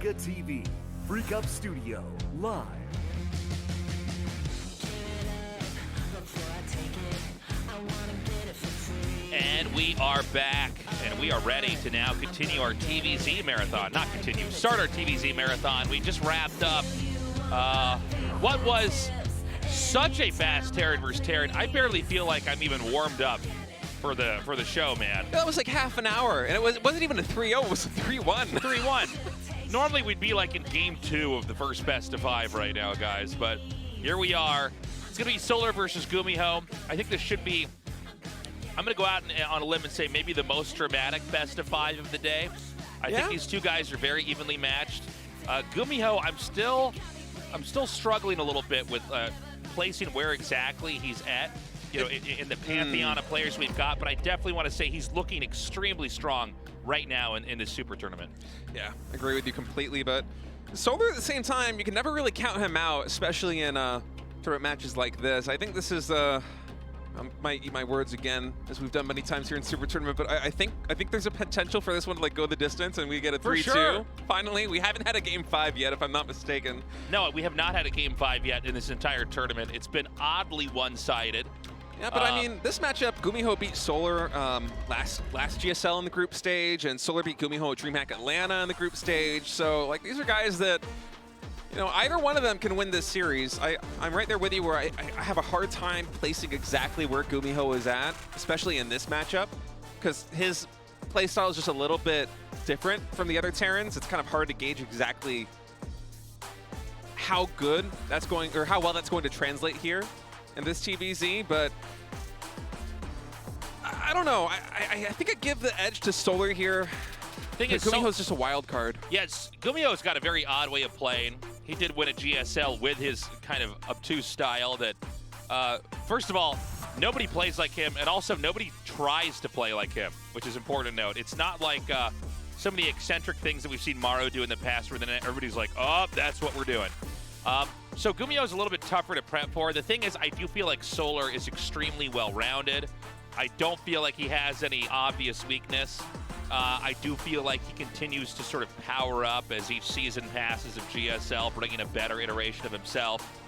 Mega TV, Freak Up Studio, live. And we are back, and we are ready to now continue our TVZ marathon. Not continue, start our TVZ marathon. We just wrapped up what was such a fast Terran versus Terran. I barely feel like I'm even warmed up for the show, man. That was like half an hour, and it wasn't even a 3-0, it was a 3-1. 3-1. Normally we'd be like in game 2 of the first best of 5 right now, guys, but here we are. It's gonna be Solar versus GuMiho. I think this should be, I'm going to go out on a limb and say maybe the most dramatic best of 5 of the day. I think these two guys are very evenly matched. GuMiho, I'm still struggling a little bit with placing where exactly he's at, you know, in the pantheon of players we've got, but I definitely want to say he's looking extremely strong right now in this Super Tournament. Yeah, I agree with you completely, but Solar at the same time, you can never really count him out, especially in tournament matches like this. I think this is I might eat my words again, as we've done many times here in Super Tournament, but I think there's a potential for this one to like go the distance and we get a 3-2. Sure. Finally, we haven't had a game 5 yet, if I'm not mistaken. No, we have not had a game 5 yet in this entire tournament. It's been oddly one-sided. Yeah, but I mean, this matchup, GuMiho beat Solar last GSL in the group stage, and Solar beat GuMiho at DreamHack Atlanta in the group stage. So, like, these are guys that, you know, either one of them can win this series. I'm right there with you where I have a hard time placing exactly where GuMiho is at, especially in this matchup, because his playstyle is just a little bit different from the other Terrans. It's kind of hard to gauge exactly how good that's going, or how well that's going to translate here in this TVZ, but I don't know. I think I'd give the edge to Solar here. GuMiho's just a wild card. Yes, GuMiho's got a very odd way of playing. He did win a GSL with his kind of obtuse style that, first of all, nobody plays like him, and also nobody tries to play like him, which is important to note. It's not like some of the eccentric things that we've seen Maru do in the past where then everybody's like, oh, that's what we're doing. So GuMiho's a little bit tougher to prep for. The thing is, I do feel like Solar is extremely well-rounded. I don't feel like he has any obvious weakness. I do feel like he continues to sort of power up as each season passes of GSL, bringing a better iteration of himself.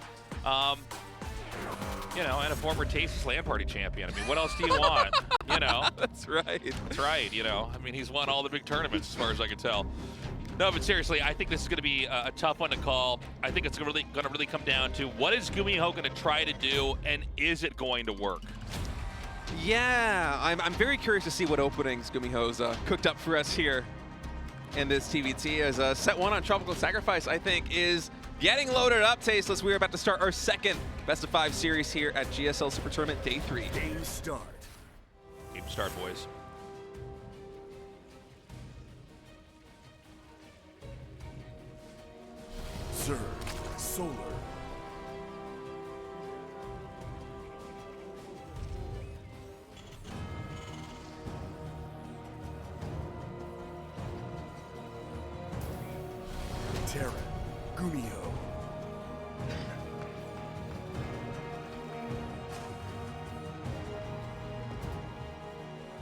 You know, and a former Tasty Slam Party champion. I mean, what else do you want? You know? That's right. That's right, you know. I mean, he's won all the big tournaments as far as I can tell. No, but seriously, I think this is going to be a tough one to call. I think it's going to really come down to what is GuMiho going to try to do, and is it going to work? Yeah, I'm very curious to see what openings GuMiho's cooked up for us here in this TVT, as set 1 on Tropical Sacrifice, I think, is getting loaded up, Tasteless. We're about to start our second best of 5 series here at GSL Super Tournament Day 3. Game start. Game start, boys. Serve. Solar. Terran. GuMiho.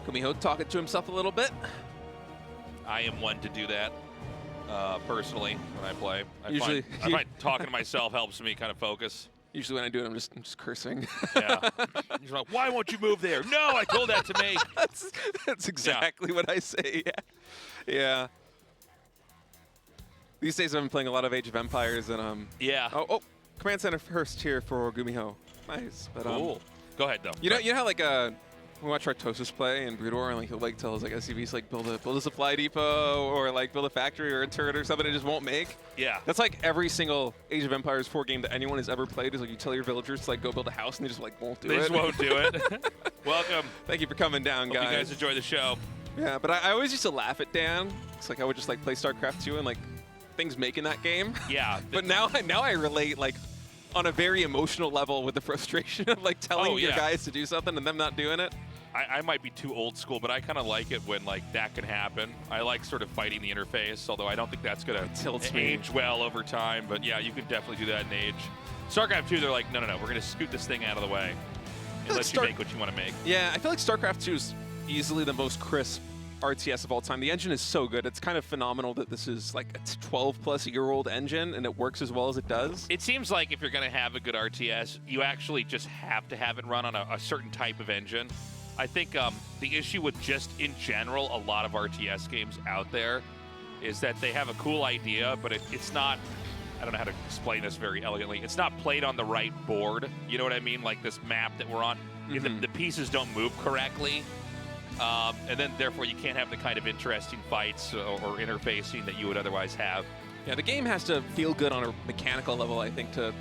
GuMiho talking to himself a little bit. I am one to do that, personally, when I play. I find talking to myself helps me kind of focus. Usually when I do it, I'm just cursing. Yeah. You're like, why won't you move there? No, I told that to make. That's exactly what I say, yeah. These days I've been playing a lot of Age of Empires, and yeah. Oh, Command Center first here for GuMiho. Nice. But, cool. Go ahead, though. You know how like we watch Artosis play in Brood War, and like he'll like tell his like SCVs like build a supply depot or like build a factory or a turret or something, it just won't make. Yeah. That's like every single Age of Empires 4 game that anyone has ever played is like you tell your villagers to like go build a house and they just like won't do it. They just won't do it. Welcome. Thank you for coming down, Hope guys. you guys enjoy the show. Yeah, but I always used to laugh at Dan. It's like I would just like play StarCraft 2 and like things make in that game. Yeah. But now I relate like on a very emotional level with the frustration of like telling your guys to do something and them not doing it. I might be too old school, but I kind of like it when like that can happen. I like sort of fighting the interface, although I don't think that's going to age well over time. But yeah, you can definitely do that in Age. StarCraft 2, they're like, no, we're going to scoot this thing out of the way and let you make what you want to make. Yeah, I feel like StarCraft 2 is easily the most crisp RTS of all time. The engine is so good. It's kind of phenomenal that this is like a 12-plus-year-old engine and it works as well as it does. It seems like if you're going to have a good RTS, you actually just have to have it run on a certain type of engine. I think the issue with just in general a lot of RTS games out there is that they have a cool idea, but it's not, I don't know how to explain this very elegantly, it's not played on the right board. You know what I mean? Like this map that we're on, the pieces don't move correctly. And then therefore you can't have the kind of interesting fights or interfacing that you would otherwise have. Yeah, the game has to feel good on a mechanical level, I think, to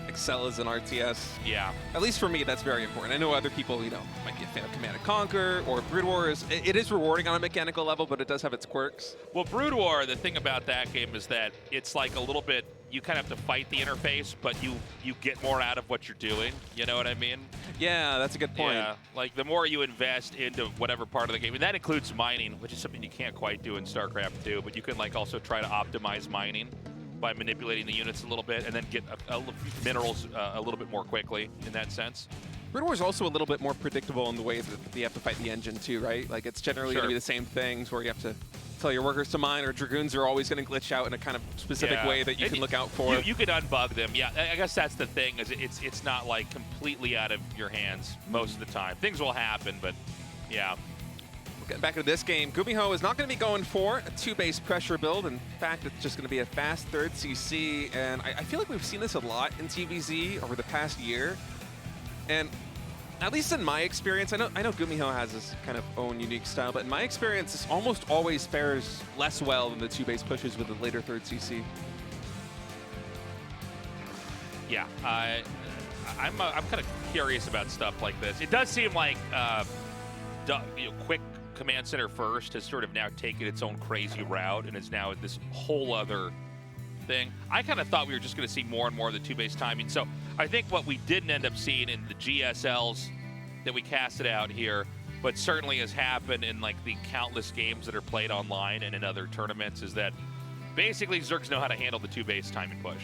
excel as an RTS. Yeah. At least for me, that's very important. I know other people, you know, might be a fan of Command & Conquer or Brood Wars. It is rewarding on a mechanical level, but it does have its quirks. Well, Brood War, the thing about that game is that it's like a little bit, you kind of have to fight the interface, but you get more out of what you're doing. You know what I mean? Yeah, that's a good point. Yeah, like the more you invest into whatever part of the game, and that includes mining, which is something you can't quite do in StarCraft 2, but you can like also try to optimize mining by manipulating the units a little bit and then get minerals a little bit more quickly in that sense. Brood War is also a little bit more predictable in the way that you have to fight the engine too, right? Like it's generally going to be the same things where you have to tell your workers to mine, or Dragoons are always going to glitch out in a kind of specific way that you can look out for. You can unbug them. Yeah, I guess that's the thing, is it's not like completely out of your hands most of the time. Things will happen, but yeah. Getting back into this game, GuMiho is not going to be going for a 2-base pressure build. In fact, it's just going to be a fast 3rd CC, and I feel like we've seen this a lot in TVZ over the past year. And at least in my experience, I know GuMiho has his kind of own unique style, but in my experience, this almost always fares less well than the 2-base pushes with the later 3rd CC. Yeah, I'm kind of curious about stuff like this. It does seem like quick command center first has sort of now taken its own crazy route and is now this whole other thing. I kind of thought we were just going to see more and more of the 2-base timing. So I think what we didn't end up seeing in the GSLs that we casted out here, but certainly has happened in like the countless games that are played online and in other tournaments, is that basically Zergs know how to handle the 2-base timing push.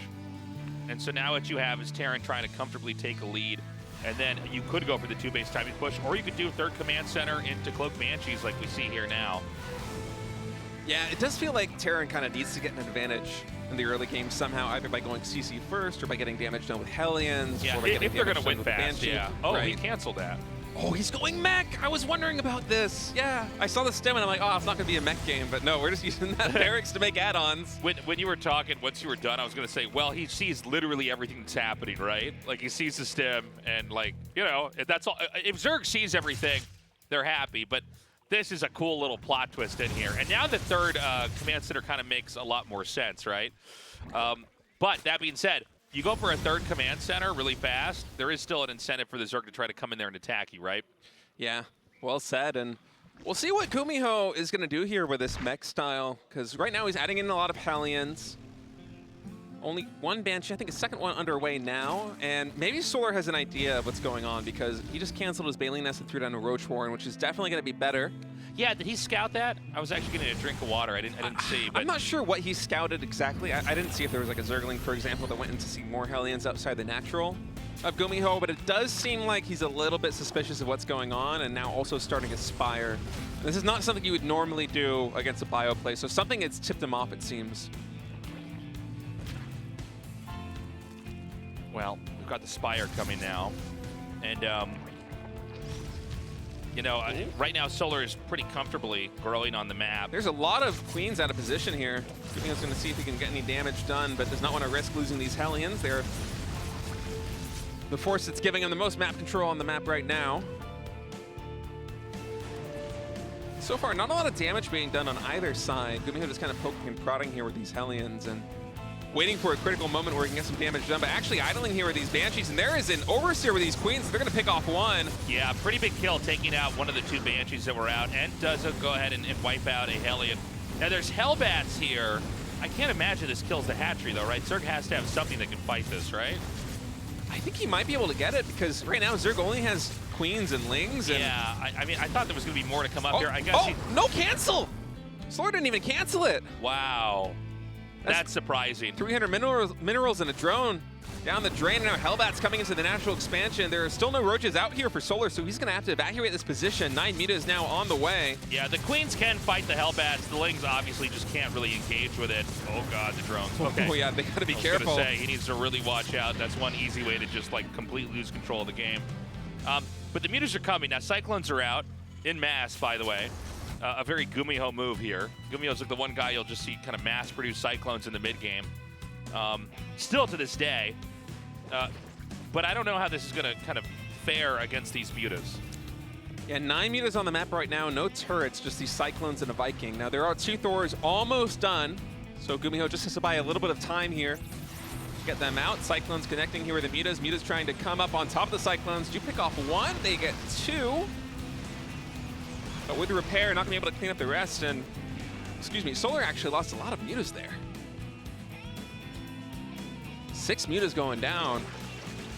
And so now what you have is Terran trying to comfortably take a lead. And then you could go for the 2-base timing push, or you could do 3rd command center into Cloak Banshees like we see here now. Yeah, it does feel like Terran kind of needs to get an advantage in the early game somehow, either by going CC first or by getting damage done with Hellions. Yeah, or by if they're going to win fast, Banshee. yeah. Oh, right. He canceled that. Oh, he's going mech! I was wondering about this. Yeah, I saw the stem and I'm like, oh, it's not going to be a mech game, but no, we're just using that barracks to make add-ons. When you were talking, once you were done, I was going to say, well, he sees literally everything that's happening, right? Like, he sees the stem, and, like, you know, that's all. If Zerg sees everything, they're happy, but this is a cool little plot twist in here. And now the 3rd command center kind of makes a lot more sense, right? But that being said, you go for a 3rd command center really fast, there is still an incentive for the Zerg to try to come in there and attack you, right? Yeah, well said. And we'll see what GuMiho is going to do here with this mech style, because right now he's adding in a lot of Hellions. Only 1 Banshee, I think a 2nd one underway now, and maybe Solar has an idea of what's going on, because he just canceled his Baleen Nest and threw down a Roach Warren, which is definitely going to be better. Yeah, did he scout that? I was actually getting a drink of water. I didn't see. But I'm not sure what he scouted exactly. I didn't see if there was like a Zergling, for example, that went in to see more Hellions outside the natural of GuMiho, but it does seem like he's a little bit suspicious of what's going on, and now also starting a Spire. This is not something you would normally do against a bio play, so something has tipped him off, it seems. Well, we've got the Spire coming now, and you know, right now Solar is pretty comfortably growing on the map. There's a lot of Queens out of position here. GuMiho's going to see if he can get any damage done, but does not want to risk losing these Hellions. They're the force that's giving him the most map control on the map right now. So far, not a lot of damage being done on either side. GuMiho just kind of poking and prodding here with these Hellions and waiting for a critical moment where he can get some damage done, but actually idling here with these Banshees, and there is an Overseer with these Queens. They're going to pick off one. Yeah, pretty big kill, taking out one of the 2 Banshees that were out, and does go ahead and wipe out a Hellion. Now there's Hellbats here. I can't imagine this kills the hatchery though, right? Zerg has to have something that can fight this, right? I think he might be able to get it, because right now Zerg only has Queens and Lings. And yeah, I mean, I thought there was going to be more to come up here. I guess no cancel! Solar didn't even cancel it. Wow. That's surprising. 300 minerals and a drone down the drain. Now Hellbat's coming into the natural expansion. There are still no roaches out here for Solar, so he's going to have to evacuate this position. 9 mutas now on the way. Yeah, the Queens can fight the Hellbats. The Lings obviously just can't really engage with it. Oh god, the drones. Okay. Oh yeah, they got to be I was careful. gonna say, he needs to really watch out. That's one easy way to just like completely lose control of the game. But the mutas are coming. Now Cyclones are out in mass, by the way. A very GuMiho move here. GuMiho's like the one guy you'll just see kind of mass-produce Cyclones in the mid-game. Still to this day. But I don't know how this is going to kind of fare against these mutas. Yeah, 9 mutas on the map right now. No turrets, just these Cyclones and a Viking. Now there are 2 Thors almost done. So GuMiho just has to buy a little bit of time here to get them out. Cyclones connecting here with the mutas. Mutas trying to come up on top of the Cyclones. Do pick off 1, they get 2. But with the repair, not going to be able to clean up the rest. And, excuse me, Solar actually lost a lot of mutas there. 6 mutas going down.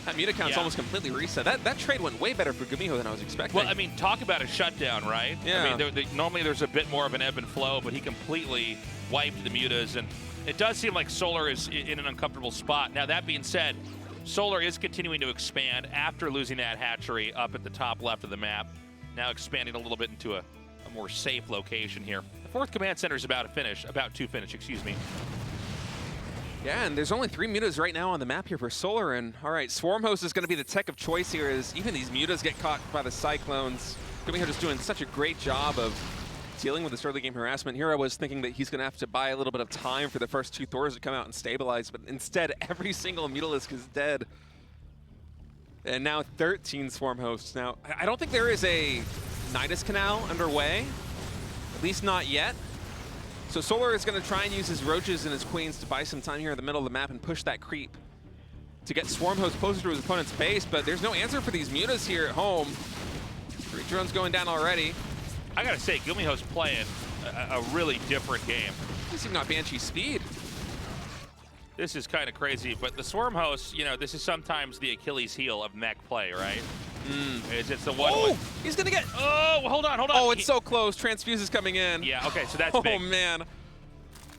That muta count's almost completely reset. That trade went way better for GuMiho than I was expecting. Well, I mean, talk about a shutdown, right? Yeah. I mean, normally there's a bit more of an ebb and flow, but he completely wiped the mutas. And it does seem like Solar is in an uncomfortable spot. Now, that being said, Solar is continuing to expand after losing that hatchery up at the top left of the map. Now expanding a little bit into a more safe location here. The 4th command center is about to finish, excuse me. Yeah, and there's only 3 mutas right now on the map here for Solar. And all right, Swarm Host is going to be the tech of choice here as even these mutas get caught by the Cyclones. GuMiho just doing such a great job of dealing with this early game harassment. Here I was thinking that he's going to have to buy a little bit of time for the first 2 Thors to come out and stabilize, but instead every single Mutalisk is dead. And now 13 Swarm Hosts. Now, I don't think there is a Nidus Canal underway, at least not yet. So Solar is going to try and use his Roaches and his Queens to buy some time here in the middle of the map and push that creep to get Swarm Host closer to his opponent's base, but there's no answer for these mutas here at home. 3 drones going down already. I gotta say, GuMiho's playing a really different game. This is not Banshee speed. This is kind of crazy, but the Swarm Host, you know, this is sometimes the Achilles heel of mech play, right? It's the one. Oh, he's gonna get. Oh, hold on. Oh, it's so close. Transfuse is coming in. Yeah, okay, so that's big. Oh, man.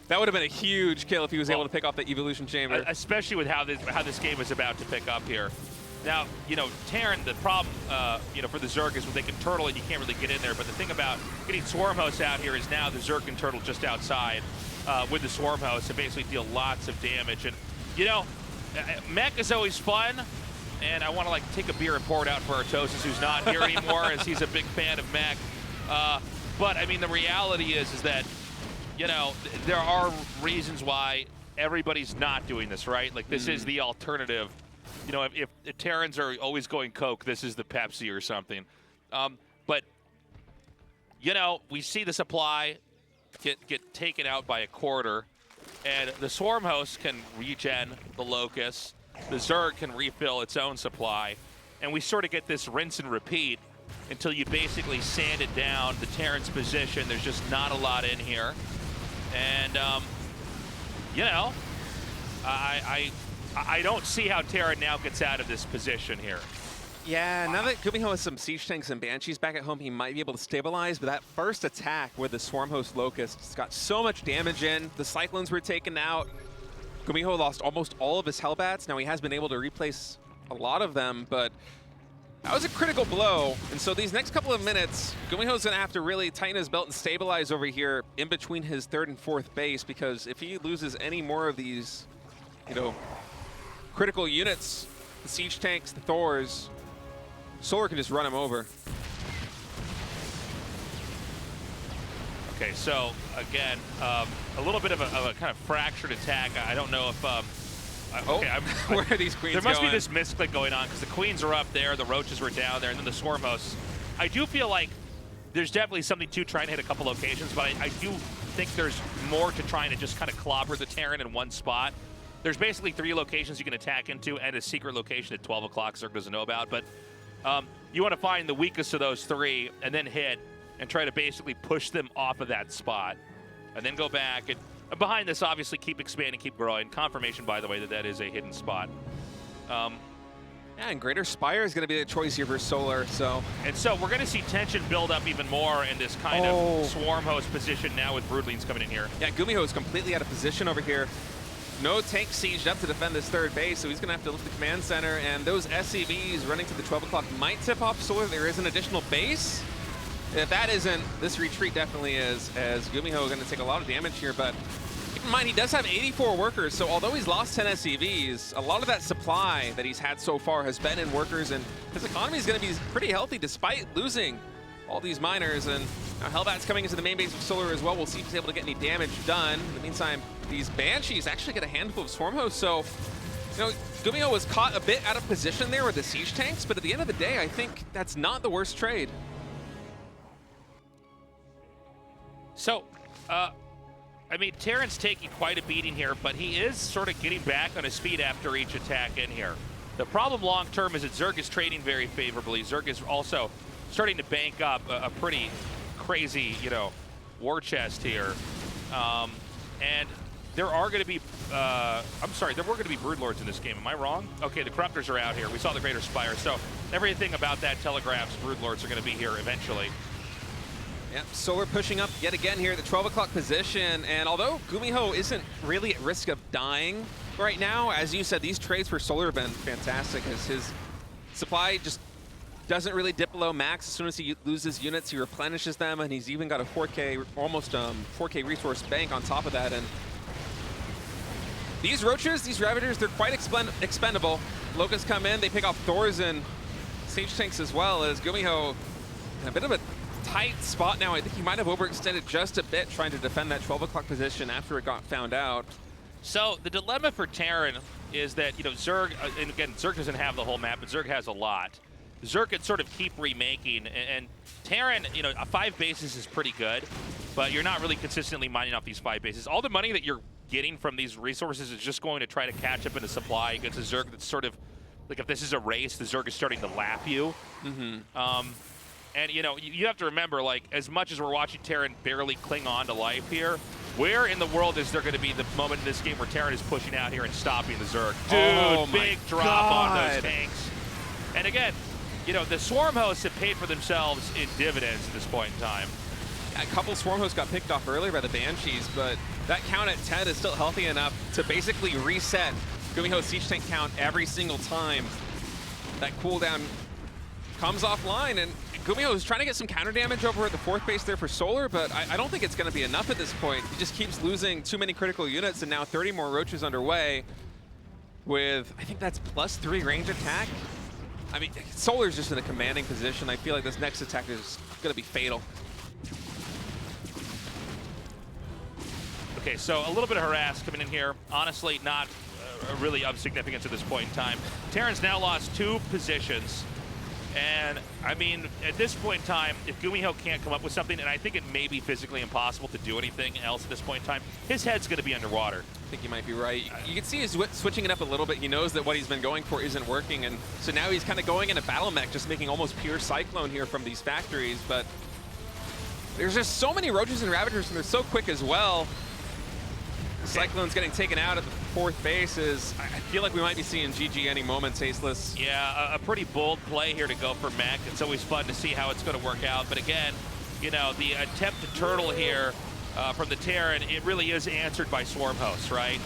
That would have been a huge kill if he was able to pick off the Evolution Chamber. Especially with how this game is about to pick up here. Now, you know, Terran, the problem, you know, for the Zerg is when they can turtle and you can't really get in there. But the thing about getting Swarm Hosts out here is now the Zerg can turtle just outside with the Swarm Hosts and basically deal lots of damage. And, you know, mech is always fun. And I want to, like, take a beer and pour it out for Artosis, who's not here anymore, as he's a big fan of mech. But, I mean, the reality is that, you know, there are reasons why everybody's not doing this, right? Like, this is the alternative. You know, if the Terrans are always going Coke, this is the Pepsi or something. But, you know, we see the supply get taken out by a quarter, and the Swarm Host can regen the Locust. The Zerg can refill its own supply, and we sort of get this rinse and repeat until you basically sand it down the Terran's position. There's just not a lot in here. And, you know, I don't see how Terran now gets out of this position here. Yeah, now that GuMiho has some Siege Tanks and Banshees back at home, he might be able to stabilize, but that first attack with the Swarm Host Locusts got so much damage in. The Cyclones were taken out. GuMiho lost almost all of his Hellbats. Now he has been able to replace a lot of them, but that was a critical blow. And so these next couple of minutes, GuMiho's gonna have to really tighten his belt and stabilize over here in between his 3rd and 4th base, because if he loses any more of these, you know, critical units, the Siege Tanks, the Thors, Solar can just run him over. Okay, so again, a little bit of a kind of fractured attack. I don't know if. Where are these Queens There must going? be this misclick going on because the Queens are up there, the Roaches were down there, and then the Swarm Hosts. I do feel like there's definitely something to trying to hit a couple locations, but I do think there's more to trying to just kind of clobber the Terran in one spot. There's basically 3 locations you can attack into and a secret location at 12 o'clock Zerg doesn't know about, but you want to find the weakest of those 3 and then hit and try to basically push them off of that spot and then go back. And behind this, obviously, keep expanding, keep growing. Confirmation, by the way, that that is a hidden spot. Yeah, and Greater Spire is going to be the choice here for Solar, so... And so we're going to see tension build up even more in this kind of swarm host position now with Broodlings coming in here. Yeah, GuMiho is completely out of position over here. No tank sieged up to defend this third base, so he's going to have to lift the command center, and those SCVs running to the 12 o'clock might tip off Solar. There is an additional base. If that isn't, this retreat definitely is, as GuMiho going to take a lot of damage here, but keep in mind, he does have 84 workers, so although he's lost 10 SCVs, a lot of that supply that he's had so far has been in workers, and his economy is going to be pretty healthy despite losing all these miners. And now Hellbat's coming into the main base of Solar as well. We'll see if he's able to get any damage done. In the meantime, these Banshees actually get a handful of Swarm Hosts, so you know, GuMiho was caught a bit out of position there with the siege tanks, but at the end of the day, I think that's not the worst trade. So, I mean, Terran's taking quite a beating here, but he is sort of getting back on his feet after each attack in here. The problem long term is that Zerg is trading very favorably. Zerg is also starting to bank up a pretty crazy, you know, war chest here. And there are going to be, I'm sorry, there were going to be Broodlords in this game. Am I wrong? Okay, the Corruptors are out here. We saw the Greater Spire. So everything about that telegraphs Broodlords are going to be here eventually. Yep, Solar pushing up yet again here at the 12 o'clock position, and although GuMiho isn't really at risk of dying right now, as you said, these trades for Solar have been fantastic, as his supply just doesn't really dip below max. As soon as he loses units, he replenishes them, and he's even got a 4K, almost 4K resource bank on top of that. And these Roaches, these Ravagers, they're quite expendable. Locusts come in, they pick off Thors and Siege Tanks as well, as GuMiho in a bit of a tight spot now. I think he might have overextended just a bit trying to defend that 12 o'clock position after it got found out. So the dilemma for Terran is that, you know, Zerg, and again, Zerg doesn't have the whole map, but Zerg has a lot. Zerg can sort of keep remaking, and Terran, you know, 5 bases is pretty good, but you're not really consistently mining off these 5 bases. All the money that you're getting from these resources is just going to try to catch up in the supply against a Zerg that's sort of, like if this is a race, the Zerg is starting to lap you. And, you know, you have to remember, like, as much as we're watching Terran barely cling on to life here, where in the world is there going to be the moment in this game where Terran is pushing out here and stopping the Zerg? Dude, big drop on those tanks. And again, you know, the Swarm Hosts have paid for themselves in dividends at this point in time. A couple Swarm Hosts got picked off earlier by the Banshees, but that count at 10 is still healthy enough to basically reset GuMiho's Siege Tank count every single time that cooldown comes offline. And GuMiho is trying to get some counter damage over at the 4th base there for Solar, but I don't think it's going to be enough at this point. He just keeps losing too many critical units, and now 30 more Roaches underway with, I think that's +3 range attack. I mean, Solar's just in a commanding position. I feel like this next attack is going to be fatal. Okay, so a little bit of harass coming in here. Honestly, not really of significance at this point in time. Terran's now lost 2 positions. And, I mean, at this point in time, if GuMiho can't come up with something, and I think it may be physically impossible to do anything else at this point in time, his head's going to be underwater. I think you might be right. You can see he's switching it up a little bit. He knows that what he's been going for isn't working, and so now he's kind of going into battle mech, just making almost pure Cyclone here from these factories. But there's just so many Roaches and Ravagers, and they're so quick as well. Cyclone's getting taken out at the 4th base. I feel like we might be seeing GG any moment, Tasteless. Yeah, a pretty bold play here to go for mech. It's always fun to see how it's going to work out. But again, you know, the attempt to turtle here from the Terran, it really is answered by Swarm Hosts, right?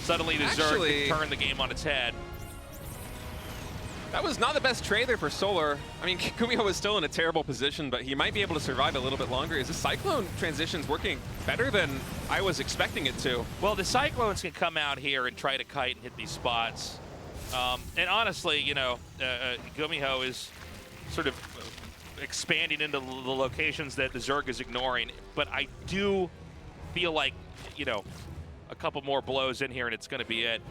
Suddenly the Zerg can turn the game on its head. That was not the best trade there for Solar. I mean, GuMiho is still in a terrible position, but he might be able to survive a little bit longer. Is the Cyclone transition's working better than I was expecting it to? Well, the Cyclones can come out here and try to kite and hit these spots. And honestly, you know, GuMiho is sort of expanding into the locations that the Zerg is ignoring. But I do feel like, you know, a couple more blows in here and it's going to be it.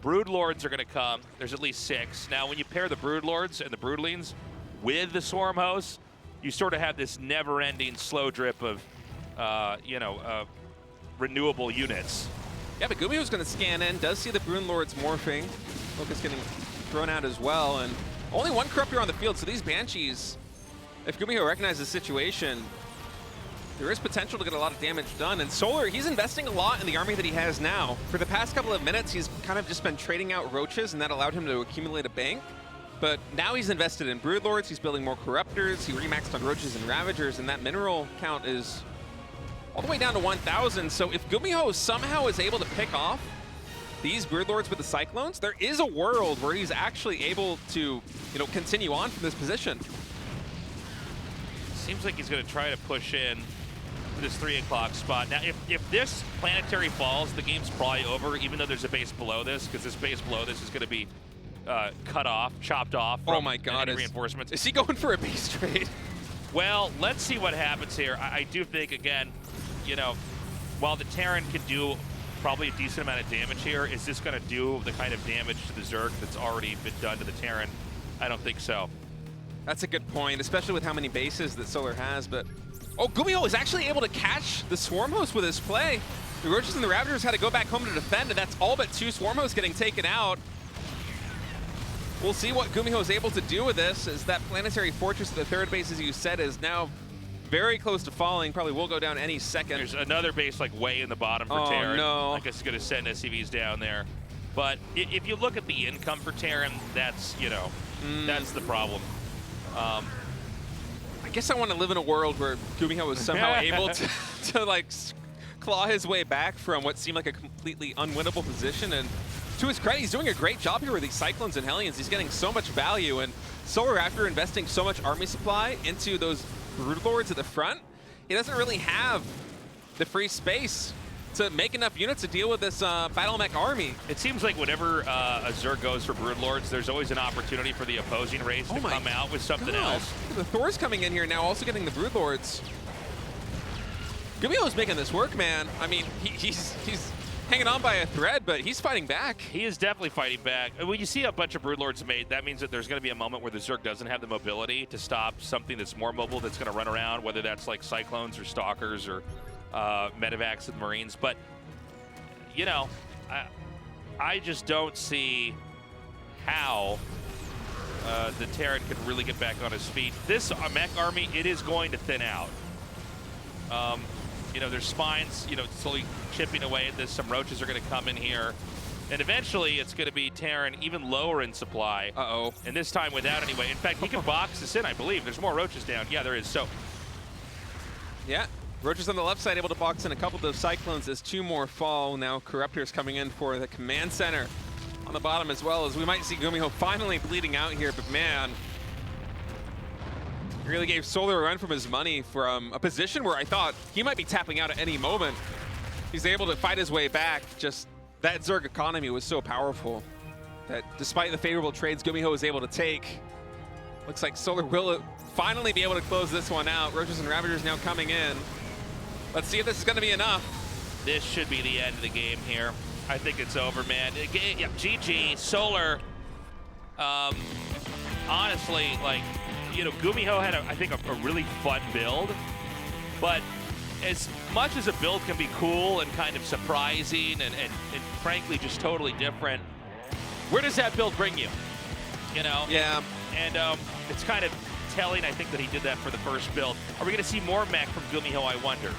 Broodlords are going to come. There's at least 6. Now, when you pair the Broodlords and the Broodlings with the Swarm Hosts, you sort of have this never-ending slow drip of, you know, renewable units. Yeah, but GuMiho's going to scan in, does see the Broodlords morphing. Locust getting thrown out as well, and only 1 Corruptor on the field, so these Banshees, if GuMiho recognizes the situation, there is potential to get a lot of damage done. And Solar, he's investing a lot in the army that he has now. For the past couple of minutes, he's kind of just been trading out Roaches, and that allowed him to accumulate a bank. But now he's invested in Broodlords, he's building more Corruptors, he remaxed on Roaches and Ravagers, and that mineral count is all the way down to 1,000. So if GuMiho somehow is able to pick off these Broodlords with the Cyclones, there is a world where he's actually able to, continue on from this position. Seems like he's going to try to push in to this 3 o'clock spot. Now, if this planetary falls, the game's probably over, even though there's a base below this, because this base below this is going to be cut off, chopped off from any reinforcements. Is he going for a base trade? Well, let's see what happens here. I do think, again, while the Terran can do probably a decent amount of damage here, is this going to do the kind of damage to the Zerg that's already been done to the Terran? I don't think so. That's a good point, especially with how many bases that Solar has, but... Oh, GuMiho is actually able to catch the Swarm Host with his play. The Roaches and the Ravagers had to go back home to defend, and that's all but 2 Swarm Hosts getting taken out. We'll see what GuMiho is able to do with this, as that Planetary Fortress at the 3rd base, as you said, is now very close to falling. Probably will go down any second. There's another base like way in the bottom for Terran. No. I guess he's going to send SCVs down there. But if you look at the income for Terran, that's, that's the problem. I guess I want to live in a world where GuMiho is somehow able to like claw his way back from what seemed like a completely unwinnable position. And to his credit, he's doing a great job here with these Cyclones and Hellions. He's getting so much value, and Solar, after investing so much army supply into those Broodlords at the front, he doesn't really have the free space to make enough units to deal with this battle mech army. It seems like whenever a Zerg goes for Broodlords, there's always an opportunity for the opposing race to come out with something else. The Thor's coming in here now, also getting the Broodlords. GuMiho's making this work, man. I mean, he's hanging on by a thread, but he's fighting back. He is definitely fighting back. When you see a bunch of Broodlords made, that means that there's going to be a moment where the Zerg doesn't have the mobility to stop something that's more mobile that's going to run around, whether that's like Cyclones or Stalkers or Medivacs and Marines. But, I just don't see how the Terran can really get back on his feet. This mech army, it is going to thin out. There's spines, slowly chipping away at this. Some Roaches are going to come in here. And eventually, it's going to be Terran even lower in supply. Uh-oh. And this time without anyway. In fact, he can box this in, I believe. There's more Roaches down. Yeah, there is. So, yeah. Roaches on the left side able to box in a couple of those Cyclones as 2 more fall. Now Corruptors coming in for the command center on the bottom as well, as we might see GuMiho finally bleeding out here, but man, he really gave Solar a run from his money from a position where I thought he might be tapping out at any moment. He's able to fight his way back. Just that Zerg economy was so powerful that despite the favorable trades GuMiho was able to take, looks like Solar will finally be able to close this one out. Roaches and Ravagers now coming in. Let's see if this is going to be enough. This should be the end of the game here. I think it's over, man. Yeah, GG, Solar. Honestly, GuMiho had, I think, a really fun build. But as much as a build can be cool and kind of surprising and frankly just totally different, where does that build bring you? Yeah. And it's kind of telling, I think, that he did that for the first build. Are we going to see more mech from GuMiho, I wonder?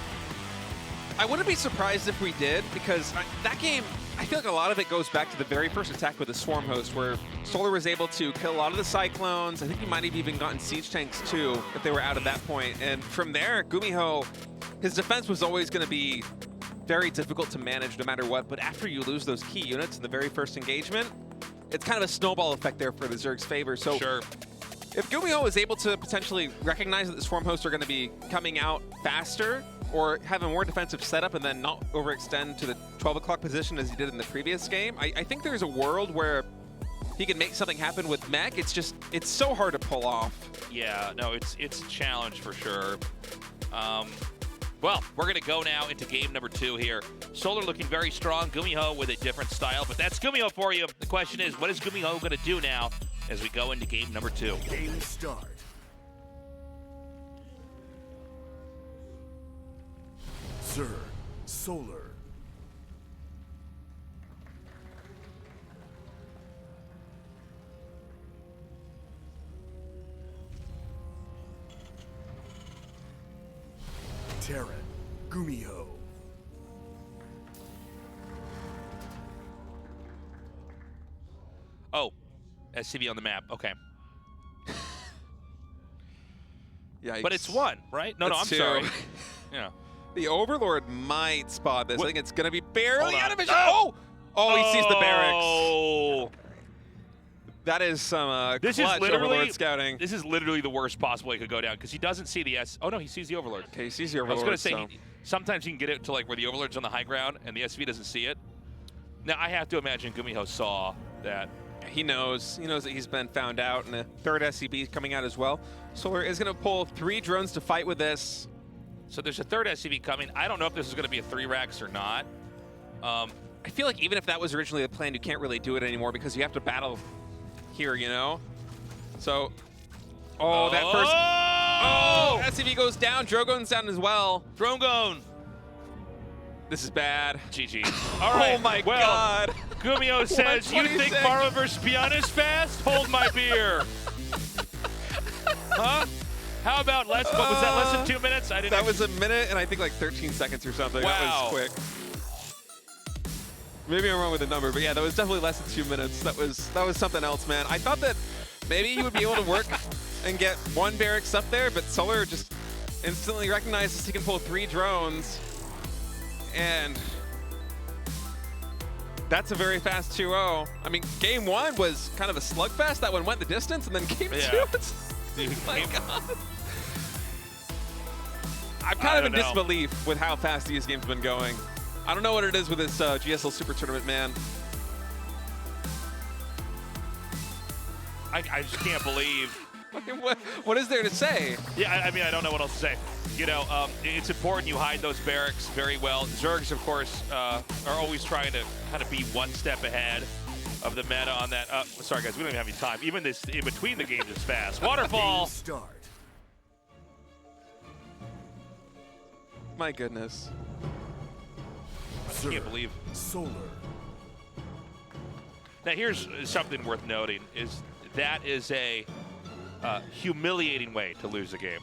I wouldn't be surprised if we did, because that game, I feel like a lot of it goes back to the very first attack with the Swarm Host, where Solar was able to kill a lot of the Cyclones. I think he might have even gotten Siege Tanks too, if they were out at that point. And from there, GuMiho, his defense was always going to be very difficult to manage no matter what. But after you lose those key units in the very first engagement, it's kind of a snowball effect there for the Zerg's favor. So sure. If GuMiho is able to potentially recognize that the Swarm Hosts are going to be coming out faster, or have a more defensive setup and then not overextend to the 12 o'clock position as he did in the previous game, I think there's a world where he can make something happen with mech. It's just, it's so hard to pull off. Yeah, no, it's a challenge for sure. Well, we're going to go now into game number 2 here. Solar looking very strong, GuMiho with a different style, but that's GuMiho for you. The question is, what is GuMiho going to do now as we go into game number 2? Game start. Zerg, Solar. Terran, GuMiho. Oh, SCV on the map. Okay. Yikes. But it's 1, right? No, That's I'm 2. sorry. Yeah. The Overlord might spot this. What? I think it's going to be barely Hold out on. of vision. Oh! Oh, he sees the barracks. Oh! That is some This is clutch literally Overlord scouting. This is literally the worst possible way it could go down because he doesn't see the S. Oh no, he sees the Overlord. Okay, he sees the I was Overlord. going to say so. sometimes you can get it to like where the Overlord's on the high ground and the SV doesn't see it. Now I have to imagine GuMiho saw that. He knows. He knows that he's been found out, and a third SCB coming out as well. Solar is going to pull 3 drones to fight with this. So there's a third SCV coming. I don't know if this is going to be a 3 racks or not. I feel like even if that was originally the plan, you can't really do it anymore because you have to battle here, you know? So, that first... Oh! SCV goes down. Drogon's down as well. Drogon. This is bad. GG. All right. Oh my well, God. GuMiho says, you think 126. Maru versus ByuN is fast? Hold my beer. Huh? How about less, what was that, less than 2 minutes? I didn't. That was a minute and I think like 13 seconds or something. Wow. That was quick. Maybe I'm wrong with the number, but yeah, that was definitely less than 2 minutes. That was something else, man. I thought that maybe he would be able to work and get 1 barracks up there, but Solar just instantly recognizes he can pull 3 drones. And that's a very fast 2-0. I mean, game 1 was kind of a slugfest. That one went the distance, and then game 2, it's, Dude, oh my God. I'm I kind of don't in know. disbelief with how fast these games have been going. I don't know what it is with this GSL Super Tournament, man. I just can't believe. What is there to say? Yeah, I mean, I don't know what else to say. You know, it's important you hide those barracks very well. Zergs, of course, are always trying to kind of be 1 step ahead of the meta on that. Sorry, guys, we don't even have any time. Even this in between the games is fast. Waterfall. Game start. My goodness. I can't believe. Solar. Now, here's something worth noting: is that is a humiliating way to lose a game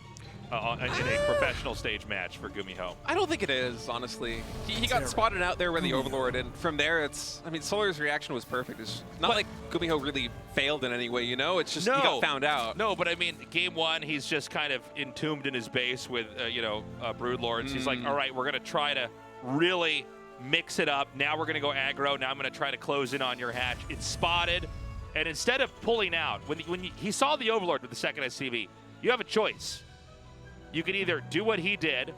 in a professional stage match for GuMiho. I don't think it is, honestly. He got spotted out there with the Overlord, and from there, it's... I mean, Solar's reaction was perfect. It's not like GuMiho really failed in any way, you know? It's just he got found out. No, but I mean, game 1, he's just kind of entombed in his base with, Broodlords. He's like, all right, we're going to try to really mix it up. Now we're going to go aggro. Now I'm going to try to close in on your hatch. It's spotted. And instead of pulling out, he saw the Overlord with the second SCV, you have a choice. You can either do what he did,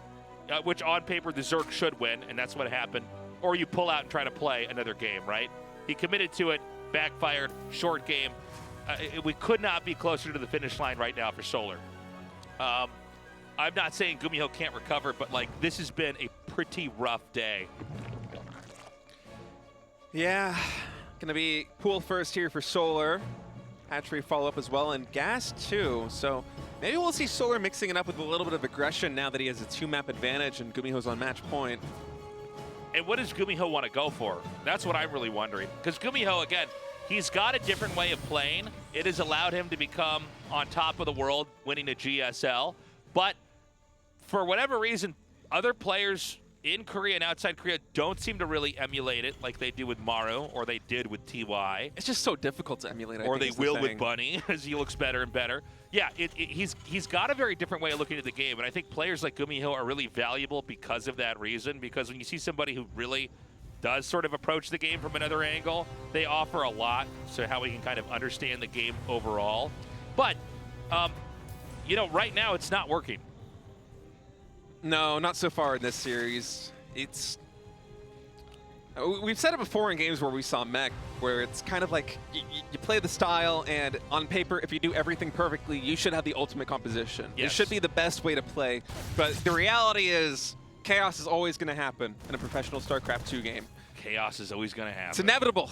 which on paper the Zerg should win, and that's what happened, or you pull out and try to play another game, right? He committed to it, backfired, short game. We could not be closer to the finish line right now for Solar. I'm not saying GuMiho can't recover, but like this has been a pretty rough day. Yeah. Gonna be pool first here for Solar. Hatchery follow-up as well, and Gas too. So maybe we'll see Solar mixing it up with a little bit of aggression now that he has a 2-map advantage and GuMiho's on match point. And what does GuMiho want to go for? That's what I'm really wondering. Because GuMiho, again, he's got a different way of playing. It has allowed him to become on top of the world, winning a GSL. But for whatever reason, other players in Korea and outside Korea don't seem to really emulate it like they do with Maru, or they did with TY. It's just so difficult to emulate, Or they will with Bunny as he looks better and better. Yeah, he's got a very different way of looking at the game, and I think players like GuMiho are really valuable because of that reason, because when you see somebody who really does sort of approach the game from another angle, they offer a lot to how we can kind of understand the game overall. But, right now it's not working. No, not so far in this series. We've said it before in games where we saw mech, where it's kind of like you play the style, and on paper, if you do everything perfectly, you should have the ultimate composition. Yes. It should be the best way to play. But the reality is, chaos is always going to happen in a professional StarCraft 2 game. Chaos is always going to happen. It's inevitable.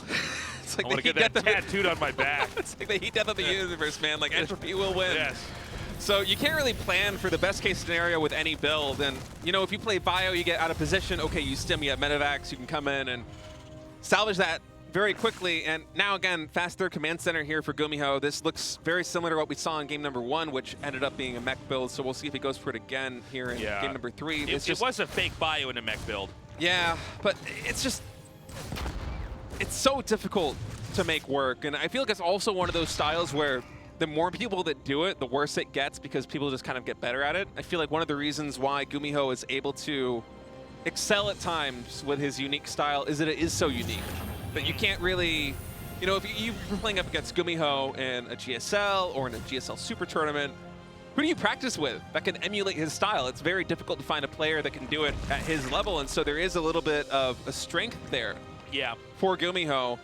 It's like I want to get that tattooed on my back. It's like the heat death of the universe, man. Like, entropy will win. Yes. So you can't really plan for the best case scenario with any build. And, if you play Bio, you get out of position. Okay, you stim, you have Medivacs, you can come in and salvage that very quickly. And now, again, fast third command center here for GuMiho. This looks very similar to what we saw in game number 1, which ended up being a mech build. So we'll see if he goes for it again here in game number 3. It was a fake Bio in a mech build. Yeah, but it's so difficult to make work. And I feel like it's also one of those styles where the more people that do it, the worse it gets because people just kind of get better at it. I feel like one of the reasons why GuMiho is able to excel at times with his unique style is that it is so unique that you can't really, you know, if you're playing up against GuMiho in a GSL or in a GSL Super Tournament, who do you practice with that can emulate his style? It's very difficult to find a player that can do it at his level, and so there is a little bit of a strength there. Yeah. For GuMiho,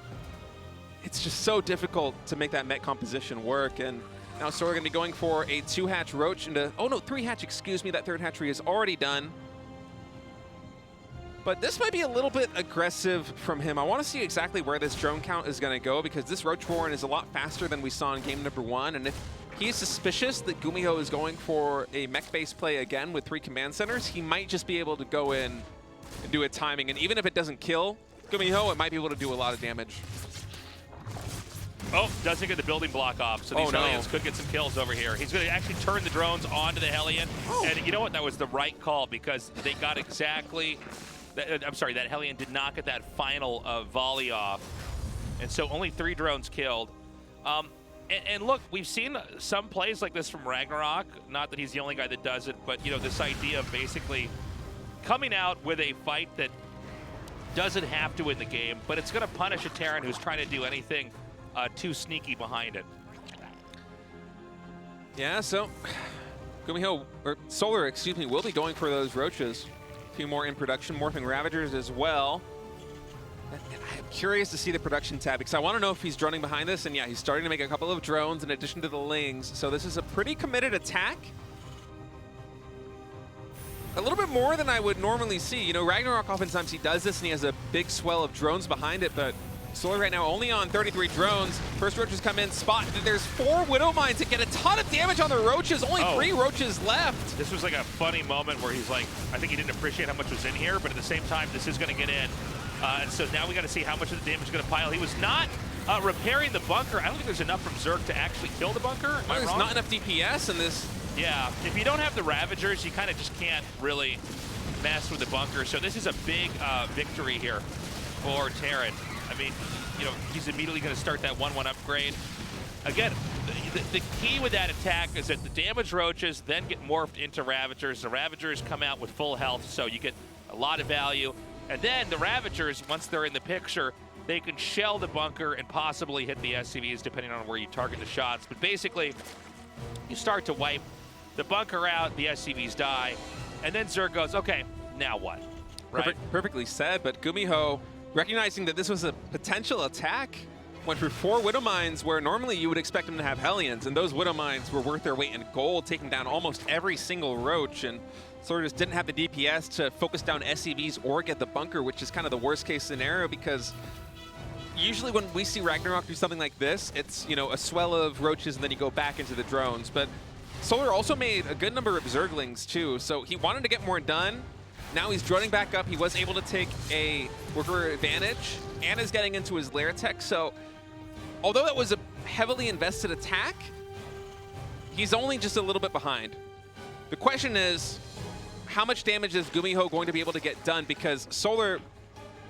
it's just so difficult to make that mech composition work, and now so we're going to be going for a 2-hatch Roach into, oh no, 3-hatch, excuse me, that 3rd hatchery is already done. But this might be a little bit aggressive from him. I want to see exactly where this drone count is going to go because this Roachborn is a lot faster than we saw in game number 1, and if he's suspicious that GuMiho is going for a mech-based play again with 3 command centers, he might just be able to go in and do a timing, and even if it doesn't kill GuMiho, it might be able to do a lot of damage. Oh, doesn't get the building block off, so these Hellions could get some kills over here. He's going to actually turn the drones onto the Hellion, and you know what? That was the right call because they got exactly... I'm sorry, that Hellion did not get that final volley off, and so only 3 drones killed. And look, we've seen some plays like this from Ragnarok. Not that he's the only guy that does it, but you know, this idea of basically coming out with a fight that doesn't have to win the game, but it's going to punish a Terran who's trying to do anything too sneaky behind it. Yeah, so GuMiho, or Solar, excuse me, will be going for those Roaches. A few more in production, Morphing Ravagers as well. I'm curious to see the production tab because I want to know if he's droning behind this, and yeah, he's starting to make a couple of drones in addition to the Lings. So this is a pretty committed attack. A little bit more than I would normally see. You know, Ragnarok oftentimes he does this and he has a big swell of drones behind it, but Solar right now only on 33 drones. First Roaches come in, spot. There's 4 Widow Mines that get a ton of damage on the Roaches. Only 3 Roaches left. This was like a funny moment where he's like, I think he didn't appreciate how much was in here, but at the same time, this is going to get in. And so now we got to see how much of the damage is going to pile. He was not repairing the bunker. I don't think there's enough from Zerg to actually kill the bunker. Am I There's wrong? not enough DPS in this. Yeah, if you don't have the Ravagers, you kind of just can't really mess with the bunker. So this is a big victory here for Terran. I mean, you know, he's immediately going to start that 1-1 upgrade. Again, the key with that attack is that the damaged Roaches then get morphed into Ravagers. The Ravagers come out with full health, so you get a lot of value. And then the Ravagers, once they're in the picture, they can shell the bunker and possibly hit the SCVs depending on where you target the shots. But basically, you start to wipe the bunker out, the SCVs die, and then Zerg goes, okay, now what? Right? Perfectly said, but GuMiho, recognizing that this was a potential attack, went through 4 Widow Mines where normally you would expect him to have Hellions, and those Widow Mines were worth their weight in gold, taking down almost every single Roach, and Solar just didn't have the DPS to focus down SCVs or get the bunker, which is kind of the worst case scenario because usually when we see Ragnarok do something like this, it's, you know, a swell of Roaches and then you go back into the drones. But Solar also made a good number of Zerglings too, so he wanted to get more done. Now he's droning back up. He was able to take a worker advantage and is getting into his lair tech. So although that was a heavily invested attack, he's only just a little bit behind. The question is, how much damage is GuMiho going to be able to get done? Because Solar,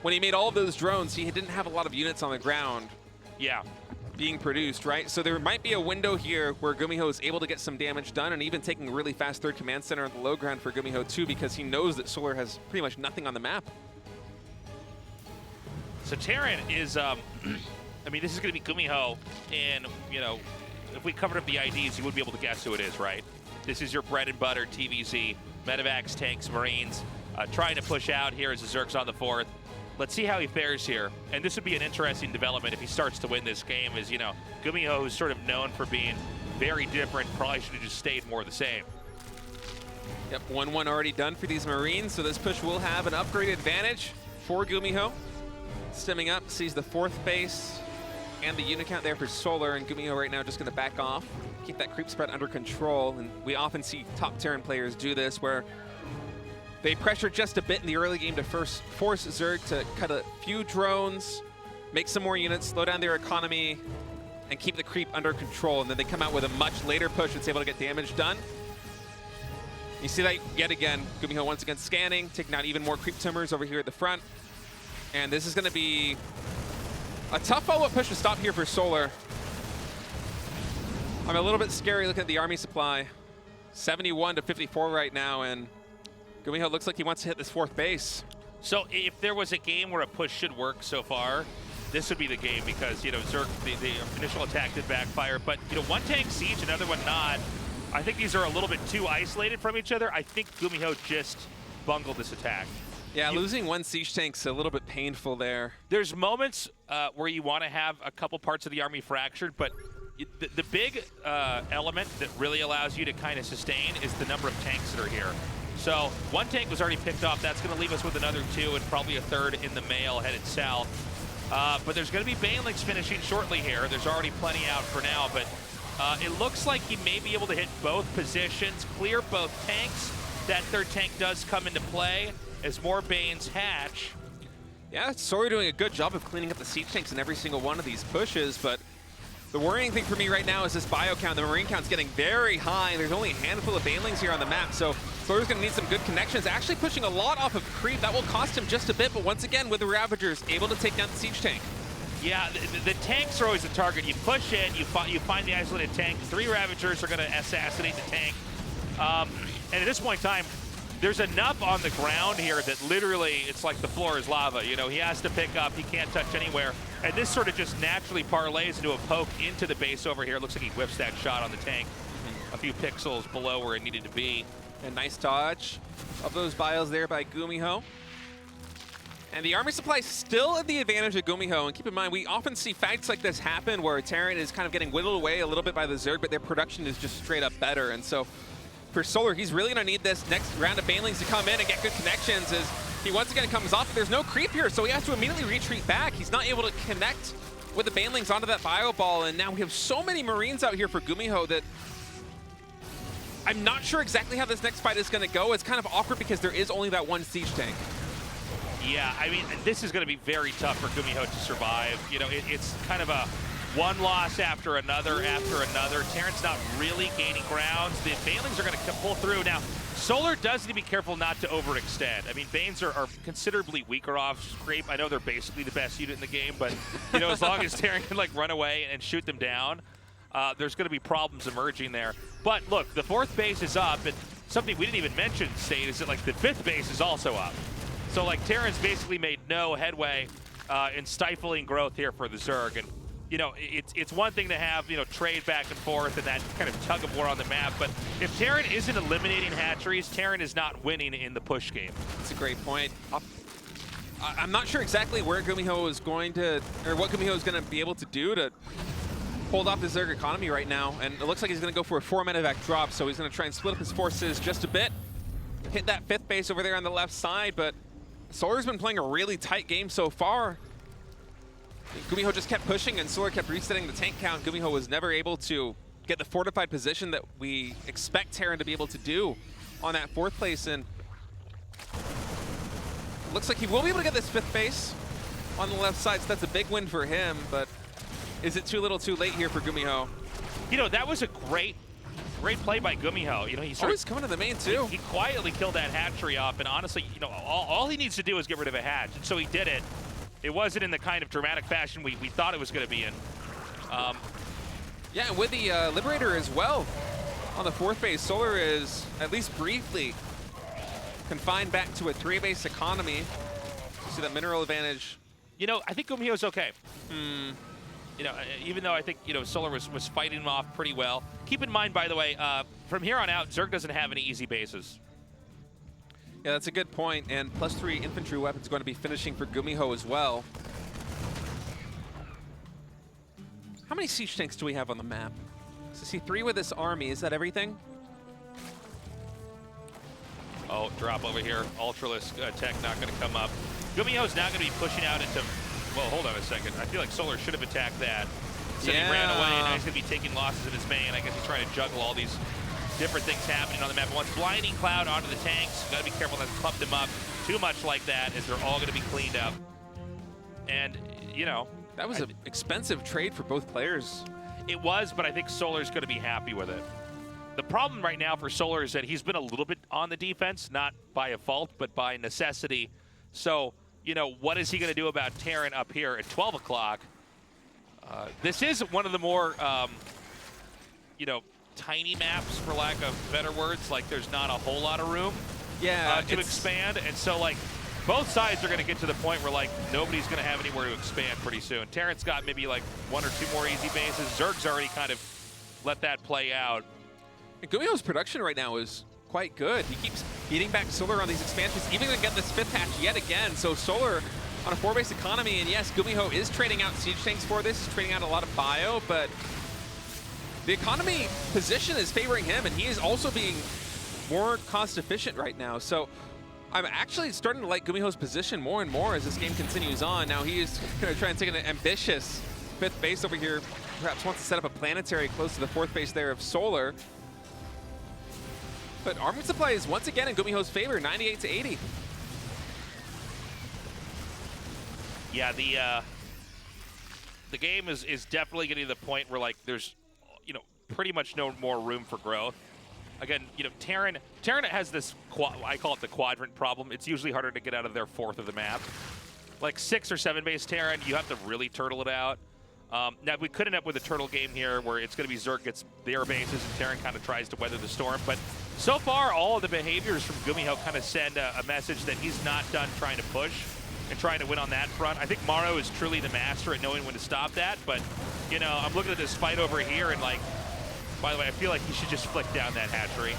when he made all of those drones, he didn't have a lot of units on the ground being produced, right? So there might be a window here where GuMiho is able to get some damage done and even taking a really fast 3rd command center on the low ground for GuMiho too, because he knows that Solar has pretty much nothing on the map. So Terran is, I mean, this is going to be GuMiho, and, you know, if we covered up the IDs, you would be able to guess who it is, right? This is your bread and butter TVZ, Medivacs, tanks, Marines, trying to push out here as the Zerg's on the 4th. Let's see how he fares here. And this would be an interesting development if he starts to win this game, is, you know, GuMiho, who's sort of known for being very different, probably should have just stayed more the same. Yep, 1-1 already done for these Marines, so this push will have an upgrade advantage for GuMiho. Stemming up, sees the 4th base and the unit count there for Solar, and GuMiho right now just going to back off, keep that creep spread under control. And we often see top Terran players do this, where they pressure just a bit in the early game to first force Zerg to cut a few drones, make some more units, slow down their economy, and keep the creep under control. And then they come out with a much later push that's able to get damage done. You see that yet again. GuMiho once again scanning, taking out even more creep timbers over here at the front. And this is going to be a tough follow-up push to stop here for Solar. I'm a little bit scary looking at the army supply. 71 to 54 right now, and GuMiho looks like he wants to hit this 4th base. So if there was a game where a push should work so far, this would be the game because, you know, Zerg, the initial attack did backfire, but, you know, one tank siege, another one not. I think these are a little bit too isolated from each other. I think GuMiho just bungled this attack. Yeah, losing one siege tank's a little bit painful there. There's moments where you want to have a couple parts of the army fractured, but the big element that really allows you to kind of sustain is the number of tanks that are here. So one tank was already picked off. That's going to leave us with another 2 and probably a 3rd in the mail headed south. But there's going to be Banelings finishing shortly here. There's already plenty out for now, but it looks like he may be able to hit both positions, clear both tanks. That 3rd tank does come into play as more Banes hatch. Yeah, Solar doing a good job of cleaning up the siege tanks in every single one of these pushes, but the worrying thing for me right now is this bio count. The Marine count's getting very high. There's only a handful of Banelings here on the map, so Solar's going to need some good connections. Actually pushing a lot off of creep. That will cost him just a bit, but once again, with the Ravagers, able to take down the siege tank. Yeah, the tanks are always a target. You push in, you find the isolated tank. 3 Ravagers are going to assassinate the tank. And at this point in time, there's enough on the ground here that literally it's like the floor is lava. You know, he has to pick up, he can't touch anywhere. And this sort of just naturally parlays into a poke into the base over here. It looks like he whiffs that shot on the tank a few pixels below where it needed to be. A nice dodge of those bios there by GuMiho. And the army supply is still at the advantage of GuMiho. And keep in mind, we often see fights like this happen where Terran is kind of getting whittled away a little bit by the Zerg, but their production is just straight up better. And so for Solar, he's really going to need this next round of Banelings to come in and get good connections as he once again comes off. There's no creep here, so he has to immediately retreat back. He's not able to connect with the Banelings onto that bio ball, and now we have so many Marines out here for GuMiho that I'm not sure exactly how this next fight is going to go. It's kind of awkward because there is only that one siege tank. Yeah, I mean, this is going to be very tough for GuMiho to survive. You know, it's kind of a one loss after another Terran's not really gaining grounds. The Banelings are going to pull through. Now, Solar does need to be careful not to overextend. I mean, Banes are considerably weaker off Scrape. I know they're basically the best unit in the game, but, you know, as long as Terran can, like, run away and shoot them down, there's going to be problems emerging there. But, look, the 4th base is up, and something we didn't even mention, State, is that, like, the 5th base is also up. So, like, Terran's basically made no headway in stifling growth here for the Zerg. And, you know, it's one thing to have, you know, trade back and forth and that kind of tug of war on the map, but if Terran isn't eliminating hatcheries, Terran is not winning in the push game. That's a great point. I'm not sure exactly where GuMiho is going to, or what GuMiho is going to be able to do to hold off the Zerg economy right now, and it looks like he's going to go for a 4 medevac drop, so he's going to try and split up his forces just a bit, hit that 5th base over there on the left side, but Solar's been playing a really tight game so far. GuMiho just kept pushing and Solar kept resetting the tank count. GuMiho was never able to get the fortified position that we expect Terran to be able to do on that 4th place, and looks like he will be able to get this 5th base on the left side, so that's a big win for him, but is it too little too late here for GuMiho? You know, that was a great play by GuMiho. You know, he's coming to the main too. He quietly killed that hatchery off, and honestly, you know, all he needs to do is get rid of a hatch, and so he did it. It wasn't in the kind of dramatic fashion we thought it was going to be in. Yeah, and with the Liberator as well on the 4th base, Solar is at least briefly confined back to a 3-base economy. See that mineral advantage. You know, I think GuMiho's okay. You know, even though I think, you know, Solar was fighting him off pretty well. Keep in mind, by the way, from here on out, Zerg doesn't have any easy bases. Yeah, that's a good point, and +3 infantry weapons going to be finishing for GuMiho as well. How many siege tanks do we have on the map? So I see 3 with this army. Is that everything? Oh, drop over here. Ultralisk tech not going to come up. GuMiho's now going to be pushing out into... Well, hold on a second. I feel like Solar should have attacked that. So he ran away, and now he's going to be taking losses in his main. I guess he's trying to juggle all these different things happening on the map. Once blinding cloud onto the tanks, got to be careful not to clump them up too much like that, as they're all going to be cleaned up. And, you know... That was an expensive trade for both players. It was, but I think Solar's going to be happy with it. The problem right now for Solar is that he's been a little bit on the defense, not by a fault, but by necessity. So, you know, what is he going to do about Terran up here at 12 o'clock? This is one of the more you know, tiny maps, for lack of better words. Like, there's not a whole lot of room to expand. And so, like, both sides are going to get to the point where, like, nobody's going to have anywhere to expand pretty soon. Terran's got maybe, like, 1 or 2 more easy bases. Zerg's already kind of let that play out. And GuMiho's production right now is quite good. He keeps eating back Solar on these expansions, even going to get this 5th hatch yet again. So Solar on a 4-base economy, and yes, GuMiho is trading out siege tanks for this. He's trading out a lot of bio, but the economy position is favoring him, and he is also being more cost efficient right now. So I'm actually starting to like GuMiho's position more and more as this game continues on. Now he is going to try and take an ambitious 5th base over here. Perhaps wants to set up a planetary close to the 4th base there of Solar. But armor supply is once again in GuMiho's favor, 98 to 80. Yeah, the game is definitely getting to the point where, like, there's, you know, pretty much no more room for growth. Again, you know, Terran has this, I call it the quadrant problem. It's usually harder to get out of their 4th of the map. Like 6 or 7 base Terran, you have to really turtle it out. Now, we could end up with a turtle game here where it's going to be Zerg gets their bases and Terran kind of tries to weather the storm. But so far, all of the behaviors from GuMiho kind of send a message that he's not done trying to push and trying to win on that front. I think Maru is truly the master at knowing when to stop that. But, you know, I'm looking at this fight over here and, like, by the way, I feel like he should just flick down that hatchery.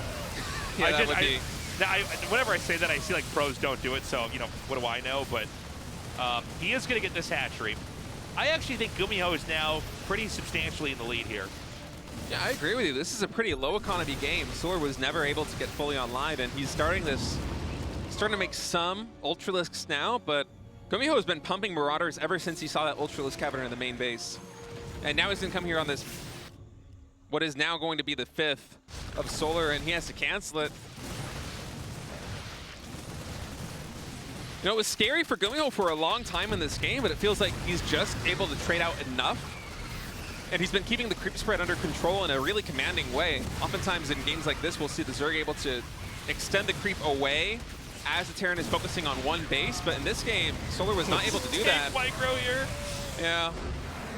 Yeah, that would be... Whenever I say that, I see, like, pros don't do it. So, you know, what do I know? But he is going to get this hatchery. I actually think GuMiho is now pretty substantially in the lead here. Yeah, I agree with you. This is a pretty low economy game. Solar was never able to get fully online, and he's starting to make some Ultralisks now, but GuMiho has been pumping Marauders ever since he saw that Ultralisk Cavern in the main base. And now he's going to come here on this, what is now going to be the 5th of Solar, and he has to cancel it. You know, it was scary for GuMiho for a long time in this game, but it feels like he's just able to trade out enough. And he's been keeping the creep spread under control in a really commanding way. Oftentimes in games like this, we'll see the Zerg able to extend the creep away as the Terran is focusing on one base. But in this game, Solar was not able to do that. Micro here. Yeah.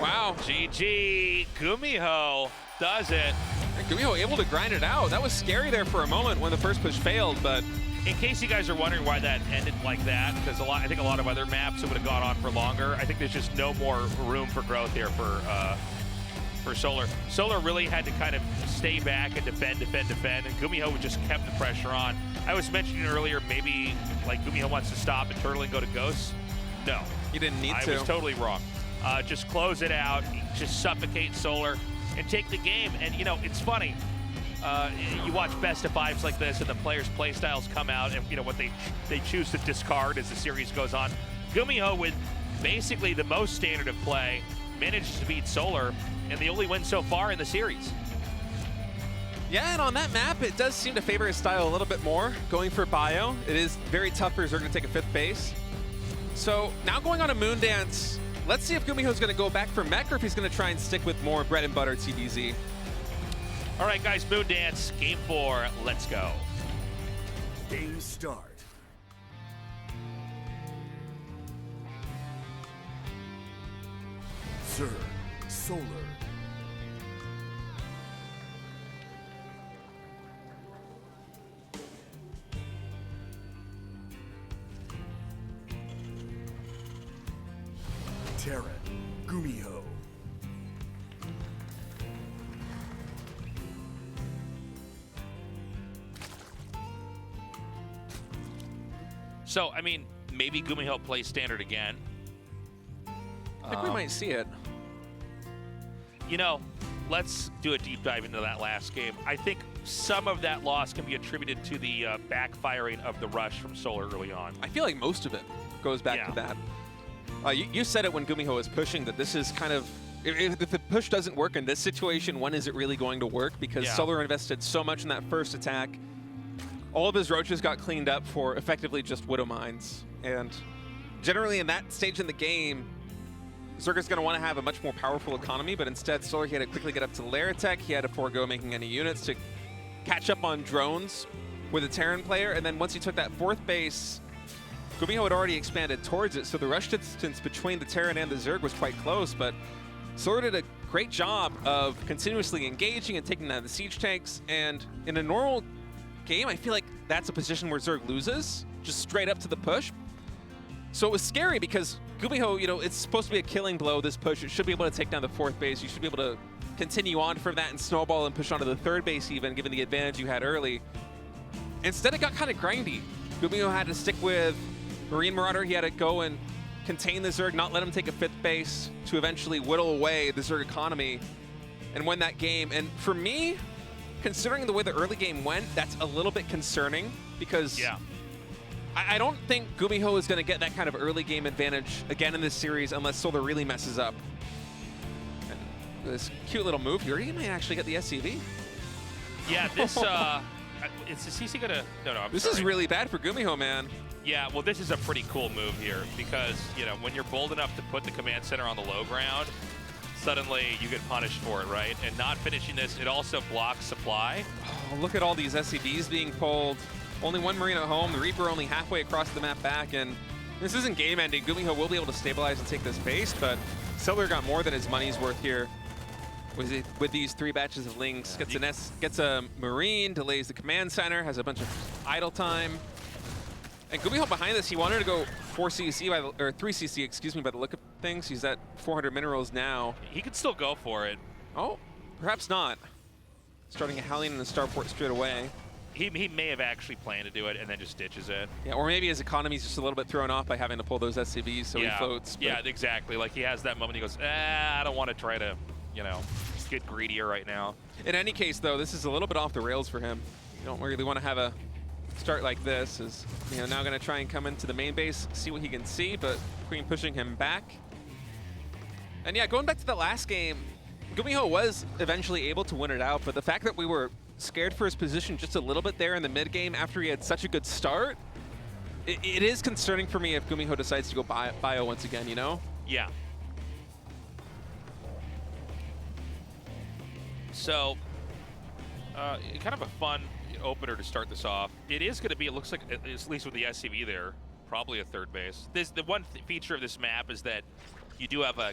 Wow. GG. GuMiho does it. And GuMiho able to grind it out. That was scary there for a moment when the first push failed, but in case you guys are wondering why that ended like that, because I think a lot of other maps would have gone on for longer. I think there's just no more room for growth here for Solar. Solar really had to kind of stay back and defend, and GuMiho just kept the pressure on. I was mentioning earlier, maybe like GuMiho wants to stop and turtle and go to Ghosts. No, he didn't need to. I was totally wrong. Just close it out, just suffocate Solar, and take the game. And you know, it's funny. You watch best of 5s like this, and the players' play styles come out, and you know what they choose to discard as the series goes on. GuMiho, with basically the most standard of play, managed to beat Solar, and the only win so far in the series. Yeah, and on that map, it does seem to favor his style a little bit more, going for bio. It is very tough for Zerg to take a 5th base. So now going on a Moon Dance, let's see if GuMiho's going to go back for mech or if he's going to try and stick with more bread and butter TBZ. All right, guys, Moon Dance, game 4, let's go. Game start. Zerg, Solar. Terran, GuMiho. So, I mean, maybe GuMiho plays standard again. I think we might see it. You know, let's do a deep dive into that last game. I think some of that loss can be attributed to the backfiring of the rush from Solar early on. I feel like most of it goes back to that. You said it when GuMiho was pushing, that this is kind of, if the push doesn't work in this situation, when is it really going to work? Because Solar invested so much in that first attack. All of his roaches got cleaned up for effectively just Widow Mines. And generally in that stage in the game, Zerg is going to want to have a much more powerful economy, but instead Solar, he had to quickly get up to lair tech. He had to forego making any units to catch up on drones with a Terran player. And then once he took that 4th base, GuMiho had already expanded towards it, so the rush distance between the Terran and the Zerg was quite close, but Solar did a great job of continuously engaging and taking down the siege tanks. And in a normal game, I feel like that's a position where Zerg loses, just straight up to the push. So it was scary because GuMiho, you know, it's supposed to be a killing blow, this push. It should be able to take down the 4th base. You should be able to continue on from that and snowball and push onto the 3rd base even, given the advantage you had early. Instead, it got kind of grindy. GuMiho had to stick with Marine Marauder. He had to go and contain the Zerg, not let him take a 5th base to eventually whittle away the Zerg economy and win that game. And for me, considering the way the early game went, that's a little bit concerning because I don't think GuMiho is going to get that kind of early game advantage again in this series unless Solar really messes up. And this cute little move here, he might actually get the SCV. Yeah, this, is the CC gonna, no, I'm This sorry. is really bad for GuMiho, man. Yeah, well, this is a pretty cool move here because, you know, when you're bold enough to put the command center on the low ground, suddenly you get punished for it, right? And not finishing this, it also blocks supply. Oh, look at all these SCVs being pulled. Only one Marine at home, the Reaper only halfway across the map back, and this isn't game ending. GuMiho will be able to stabilize and take this base, but Solar got more than his money's worth here with these 3 batches of Lings. Gets a Marine, delays the command center, has a bunch of idle time. And GuMiho behind this, he wanted to go 4 CC or 3 CC, excuse me, by the look of things. He's at 400 minerals now. He could still go for it. Oh, perhaps not. Starting a Hellion and a Starport straight away. He may have actually planned to do it and then just ditches it. Yeah, or maybe his economy's just a little bit thrown off by having to pull those SCVs, so he floats. But Yeah, exactly. Like he has that moment, he goes, I don't want to try to, you know, get greedier right now. In any case, though, this is a little bit off the rails for him. You don't really want to have a start like this. Is, you know, now going to try and come into the main base, see what he can see, but Queen pushing him back. And yeah, going back to the last game, GuMiho was eventually able to win it out, but the fact that we were scared for his position just a little bit there in the mid game after he had such a good start, it is concerning for me if GuMiho decides to go bio once again, you know? Yeah. So, kind of a fun opener to start this off. It is going to be, it looks like, at least with the SCV there, probably a 3rd base. The one feature of this map is that you do have I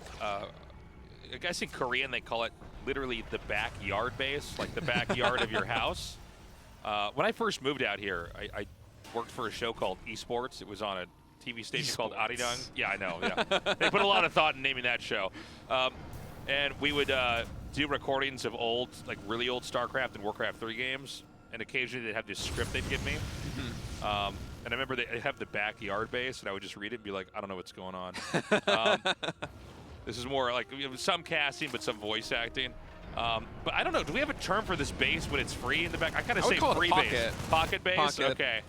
guess in Korean they call it literally the backyard base, like the backyard of your house. When I first moved out here, I worked for a show called Esports. It was on a TV station called Arirang. Yeah, I know. Yeah, they put a lot of thought in naming that show. And we would do recordings of old, like really old StarCraft and Warcraft 3 games, and occasionally they'd have this script they'd give me. And I remember they'd have the backyard base, and I would just read it and be like, I don't know what's going on. This is more like some casting, but some voice acting. But I don't know. Do we have a term for this base when it's free in the back? I kind of say free base. Pocket base? Pocket. Okay.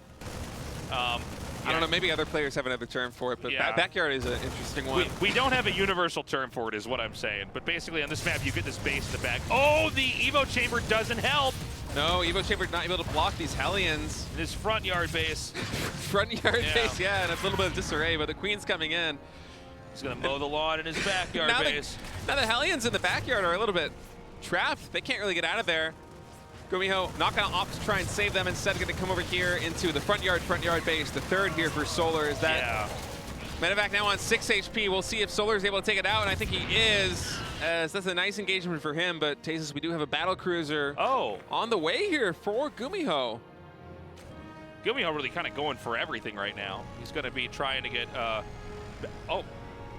I don't know. Maybe other players have another term for it, but backyard is an interesting one. We don't have a universal term for it, is what I'm saying. But basically, on this map, you get this base in the back. Oh, the Evo Chamber doesn't help. No, Evo Chamber not able to block these Hellions. This front yard base. Front yard base, yeah, and it's a little bit of disarray, but the Queen's coming in. He's going to mow the lawn in his backyard base. Now the Hellions in the backyard are a little bit trapped. They can't really get out of there. GuMiho knockout off to try and save them. Instead, going to come over here into the front yard base. The 3rd here for Solar is that. Medevac now on 6 HP. We'll see if Solar is able to take it out, and I think he is, as that's a nice engagement for him. But Tazes, we do have a battle cruiser on the way here for GuMiho. GuMiho really kind of going for everything right now. He's going to be trying to get.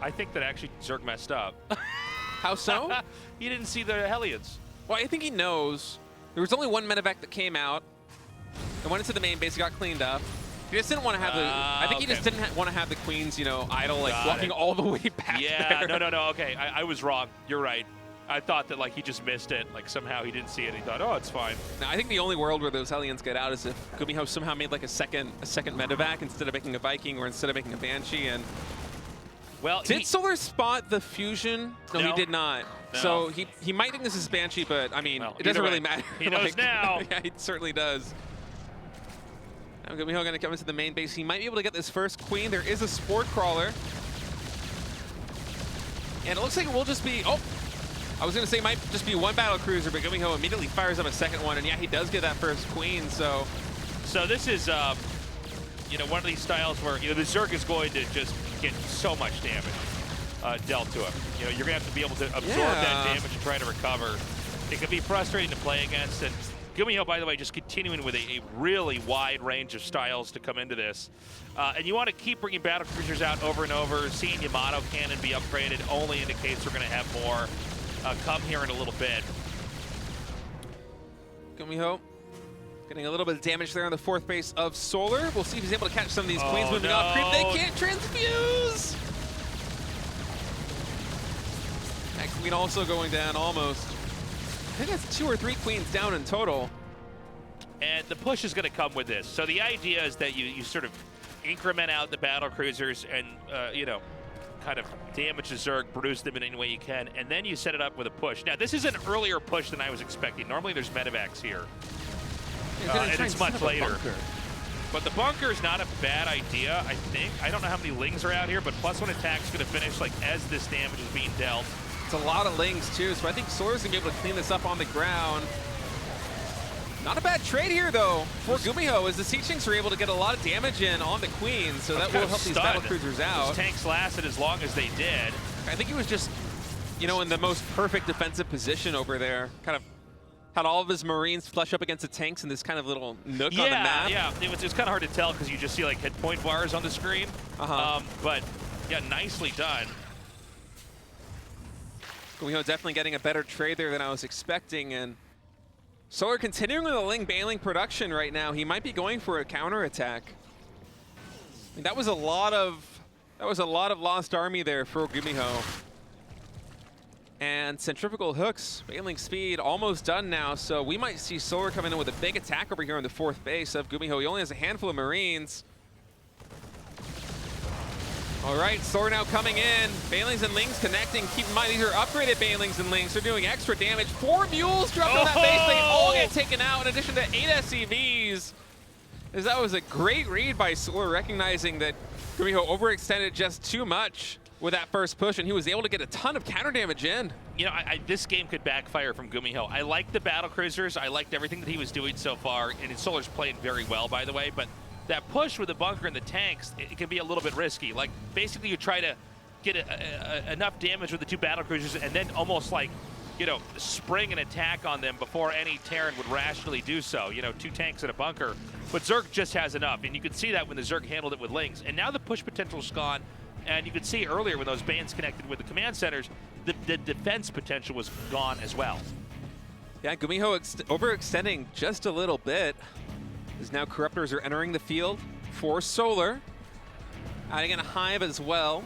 I think that actually Zerg messed up. How so? He didn't see the Hellions. Well, I think he knows. There was only one medevac that came out. It went into the main base. It got cleaned up. He just didn't want to have the. I think he just didn't want to have the Queens, you know, idle, like walking all the way back. Yeah, there. no. Okay, I was wrong. You're right. I thought that like he just missed it. Like somehow he didn't see it. He thought, oh, it's fine. Now, I think the only world where those Hellions get out is if GuMiho somehow made like a second medevac instead of making a Viking or instead of making a Banshee. And well, did Solar spot the fusion? No, he did not. No. So he might think this is Banshee, but I mean, it doesn't really matter. He knows now. Yeah, he certainly does. Now GuMiho going to come into the main base. He might be able to get this first Queen. There is a Sport Crawler. And it looks like it will just be, I was going to say it might just be one battle cruiser, but GuMiho immediately fires up a second one. And yeah, he does get that first Queen, so this is, you know, one of these styles where, you know, the Zerg is going to just get so much damage. dealt to him. You know, you're going to have to be able to absorb that damage and try to recover. It can be frustrating to play against. And GuMiho, by the way, just continuing with a really wide range of styles to come into this. And you want to keep bringing battle cruisers out over and over. Seeing Yamato cannon be upgraded only indicates we're going to have more come here in a little bit. GuMiho getting a little bit of damage there on the 4th base of Solar. We'll see if he's able to catch some of these queens moving off creep. They can't transfuse! That queen also going down almost. I think that's 2 or 3 queens down in total. And the push is going to come with this. So the idea is that you sort of increment out the battle cruisers and, you know, kind of damage the Zerg, bruise them in any way you can, and then you set it up with a push. Now, this is an earlier push than I was expecting. Normally, there's medevacs here. And it's much later. But the bunker is not a bad idea, I think. I don't know how many lings are out here, but +1 attack's going to finish like as this damage is being dealt. It's a lot of lings too, so I think Solar's going to be able to clean this up on the ground. Not a bad trade here, though, for GuMiho, as the Seachinks are able to get a lot of damage in on the queen, so that will help these battle cruisers out. Those tanks lasted as long as they did. I think he was just, you know, in the most perfect defensive position over there. Kind of had all of his Marines flush up against the tanks in this kind of little nook on the map. Yeah, it was kind of hard to tell because you just see like hit point bars on the screen. But yeah, nicely done. GuMiho definitely getting a better trade there than I was expecting, and Solar continuing with the Ling bailing production right now. He might be going for a counterattack. I mean, that was a lot of lost army there for GuMiho. And centrifugal hooks, bailing speed almost done now, so we might see Solar coming in with a big attack over here on the 4th base of GuMiho. He only has a handful of Marines. All right, Solar now coming in. Bailings and Lings connecting. Keep in mind, these are upgraded Bailings and Lings. They're doing extra damage. 4 mules dropped on that base. They all get taken out in addition to 8 SCVs. As that was a great read by Solar, recognizing that GuMiho overextended just too much with that first push, and he was able to get a ton of counter damage in. You know, this game could backfire from GuMiho. I liked the battle cruisers. I liked everything that he was doing so far, and Solar's playing very well, by the way, but that push with the bunker and the tanks, it can be a little bit risky. Like, basically you try to get enough damage with the 2 battle cruisers and then almost like, you know, spring an attack on them before any Terran would rationally do so. You know, 2 tanks and a bunker. But Zerg just has enough, and you could see that when the Zerg handled it with Lings. And now the push potential's gone, and you could see earlier when those bands connected with the command centers, the defense potential was gone as well. Yeah, GuMiho overextending just a little bit. As now Corruptors are entering the field for Solar. Adding in a Hive as well.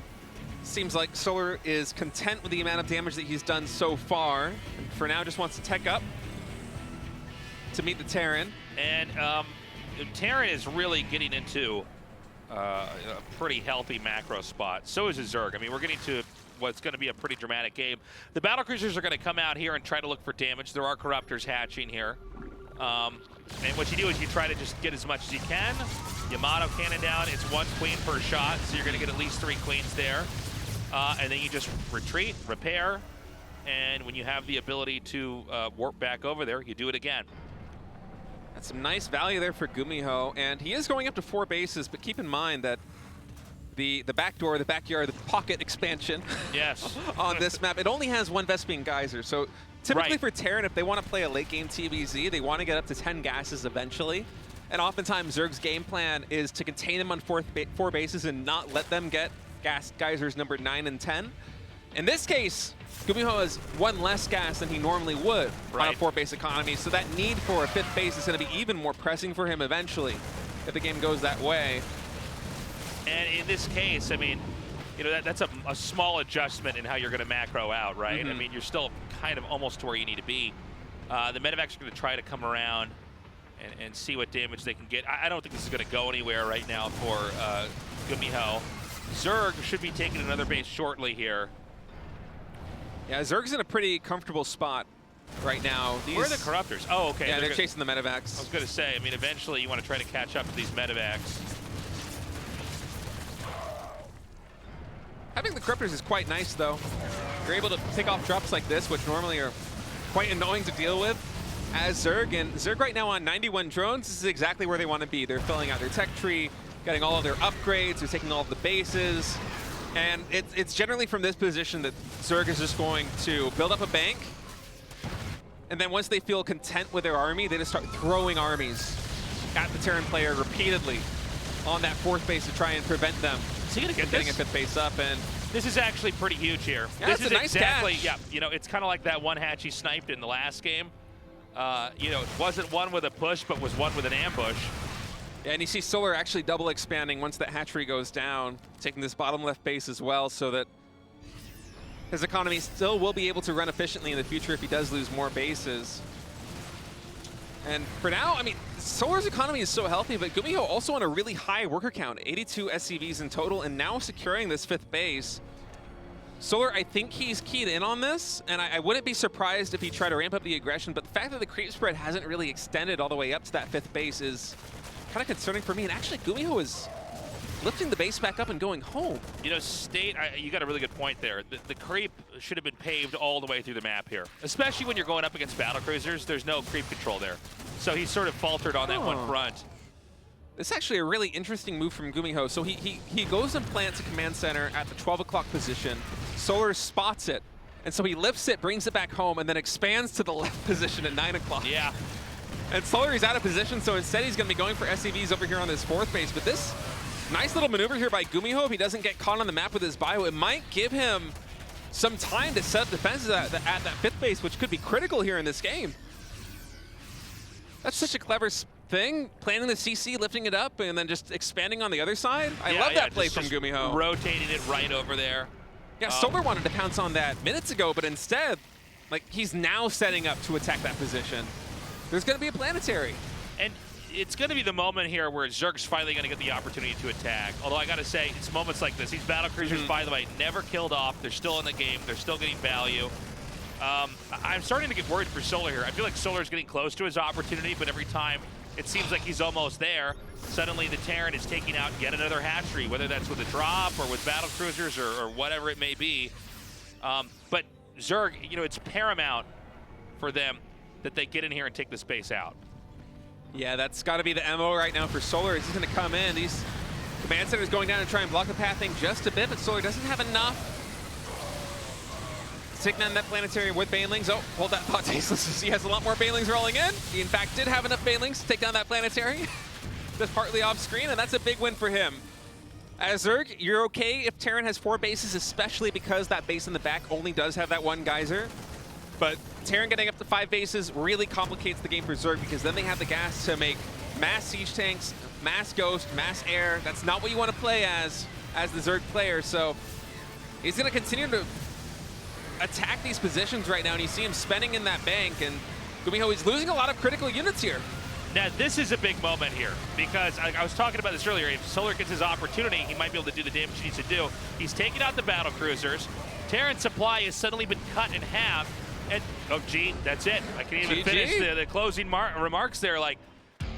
Seems like Solar is content with the amount of damage that he's done so far. And for now, just wants to tech up to meet the Terran. And Terran is really getting into a pretty healthy macro spot. So is his Zerg. I mean, we're getting to what's going to be a pretty dramatic game. The battlecruisers are going to come out here and try to look for damage. There are Corruptors hatching here. And what you do is you try to just get as much as you can. Yamato cannon down, it's 1 queen per shot, so you're gonna get at least 3 queens there. And then you just retreat, repair, and when you have the ability to warp back over there, you do it again. That's some nice value there for GuMiho, and he is going up to 4 bases, but keep in mind that the back door, the backyard, the pocket expansion on this map, it only has 1 Vespian Geyser, so typically for Terran, if they want to play a late game TVZ, they want to get up to 10 gases eventually. And oftentimes Zerg's game plan is to contain them on 4 bases and not let them get gas geysers number 9 and 10. In this case, GuMiho has 1 less gas than he normally would on a 4-base economy, so that need for a 5th base is going to be even more pressing for him eventually if the game goes that way. And in this case, I mean, you know, that's a small adjustment in how you're going to macro out, right? I mean, you're still kind of almost to where you need to be. The medevacs are going to try to come around and see what damage they can get. I don't think this is going to go anywhere right now for GuMiho. Zerg should be taking another base shortly here. Yeah, Zerg's in a pretty comfortable spot right now. Where are the Corruptors? Oh, okay. Yeah, they're chasing the medevacs. I was going to say, I mean, eventually you want to try to catch up to these medevacs. Having the Corruptors is quite nice, though. You're able to pick off drops like this, which normally are quite annoying to deal with as Zerg. And Zerg right now on 91 drones, this is exactly where they want to be. They're filling out their tech tree, getting all of their upgrades, they're taking all of the bases. And it's generally from this position that Zerg is just going to build up a bank, and then once they feel content with their army, they just start throwing armies at the Terran player repeatedly on that fourth base to try and prevent them Is he gonna get getting this? a fifth base up. And This is actually pretty huge here. Yeah, this it's is a nice exactly, catch. yeah, you know, it's kind of like that one hatch he sniped in the last game. You know, it wasn't one with a push, but was one with an ambush. yeah, and you see Solar actually double expanding once that hatchery goes down, taking this bottom left base as well, so that his economy still will be able to run efficiently in the future if he does lose more bases. And for now, I mean, Solar's economy is so healthy, but GuMiho also on a really high worker count, 82 SCVs in total, and now securing this fifth base. Solar, I think he's keyed in on this, and I wouldn't be surprised if he tried to ramp up the aggression, but the fact that the creep spread hasn't really extended all the way up to that fifth base is kind of concerning for me. And actually, GuMiho is lifting the base back up and going home. You know, State, you got a really good point there. The creep should have been paved all the way through the map here, especially when you're going up against battlecruisers. There's no creep control there. So he sort of faltered on that one front. It's actually a really interesting move from GuMiho. So he goes and plants a command center at the 12 o'clock position. Solar spots it, and so he lifts it, brings it back home, and then expands to the left position at 9 o'clock. Yeah. And Solar is out of position, so instead he's going to be going for SCVs over here on this fourth base. But this nice little maneuver here by GuMiho, if he doesn't get caught on the map with his bio, it might give him some time to set up defenses at that fifth base, which could be critical here in this game. That's such a clever thing, planting the CC, lifting it up, and then just expanding on the other side. I love that play from GuMiho. Rotating it right over there. Yeah, Solar wanted to pounce on that minutes ago, but instead, like, he's now setting up to attack that position. There's going to be a planetary. And it's going to be the moment here where Zerg's finally going to get the opportunity to attack. Although I got to say, it's moments like this. These battlecruisers, by the way, never killed off. They're still in the game. They're still getting value. I'm starting to get worried for Solar here. I feel like Solar's getting close to his opportunity, but every time it seems like he's almost there, suddenly the Terran is taking out yet another hatchery, whether that's with a drop or with battlecruisers or whatever it may be. But Zerg, you know, it's paramount for them that they get in here and take the space out. Yeah, that's got to be the MO right now for Solar. He's going to come in. These command centers going down and try and block the pathing just a bit, but Solar doesn't have enough. Taking on that planetary with Banelings. Oh, hold that thought, Tasteless. He has a lot more Banelings rolling in. He, in fact, did have enough Banelings to take down that planetary. Just partly off screen, and that's a big win for him. As Zerg, you're okay if Terran has 4 bases, especially because that base in the back only does have that one geyser. But Terran getting up to 5 bases really complicates the game for Zerg, because then they have the gas to make mass siege tanks, mass ghost, mass air. That's not what you want to play as the Zerg player. So he's going to continue to attack these positions right now, and you see him spending in that bank, and GuMiho is losing a lot of critical units here. Now, this is a big moment here, because I was talking about this earlier. If Solar gets his opportunity, he might be able to do the damage he needs to do. He's taking out the battle cruisers. Terran's supply has suddenly been cut in half, and oh, gee, that's it. I can't even finish the closing remarks there. Like,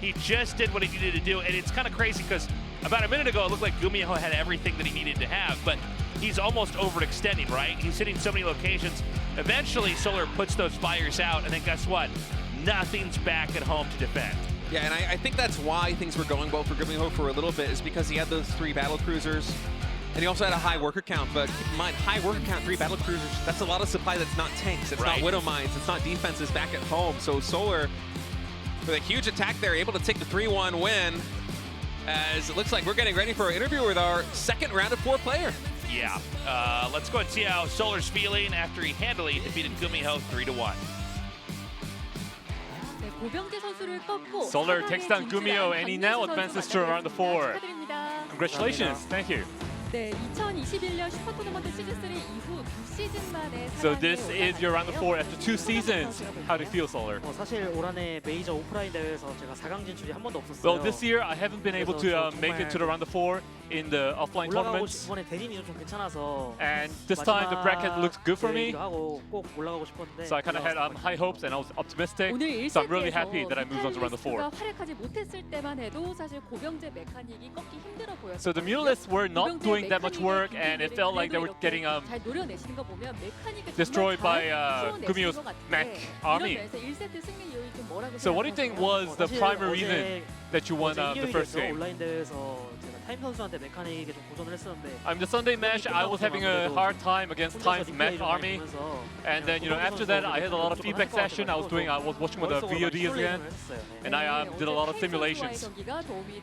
he just did what he needed to do, and it's kind of crazy because about a minute ago, it looked like GuMiho had everything that he needed to have, but he's almost overextending, right? He's hitting so many locations. Eventually, Solar puts those fires out, and then guess what? Nothing's back at home to defend. Yeah, and I think that's why things were going well for GuMiho for a little bit, is because he had those 3 battle cruisers, and he also had a high worker count. But keep in mind, high worker count, 3 battle cruisers, that's a lot of supply that's not tanks, it's not Widow Mines, it's not defenses back at home. So Solar, with a huge attack there, able to take the 3-1 win, as it looks like we're getting ready for our interview with our second round of 4 player. Yeah, let's go and see how Solar's feeling after he handily defeated GuMiho 3-1. Solar takes down GuMiho and he now advances to round of 4. Congratulations, thank you. 네, 2021년 슈퍼토너먼트 시즌 3 이후 2시즌 만에 So this is your round of 4 after 2 seasons. How do you feel, Solar? 사실 올 한해 메이저 오프라인 대회에서 제가 4강 진출이 한 번도 없었어요. Well, this year I haven't been able to make it to the round of 4 in the offline 올라가고 tournaments. 이번에 대진이도 좀 괜찮아서 And this time the bracket looks good for me. 하고 꼭 올라가고 싶었는데. So I kind of had high hopes and I was optimistic. So I'm really happy that I moved on to round of 4. 활약하지 못했을 때만 해도 사실 고병제 메카닉이 꺾기 힘들어 보였어요. So the Mutalists were not doing that much work and it felt like they were getting 잘 노려내시는 거 보면 메카닉을 destroyed by GuMiho's mech army. So what do you think was the primary reason that you won the first game? 온라인 대회에서 제가 타임 선수한테 메카닉에 좀 고전을 했었는데. I mean, the Sunday match, I was having a hard time against Time's Mech Army. And then, after that, I had a lot of feedback session. I was watching with the VODs again. And I did a lot of simulations.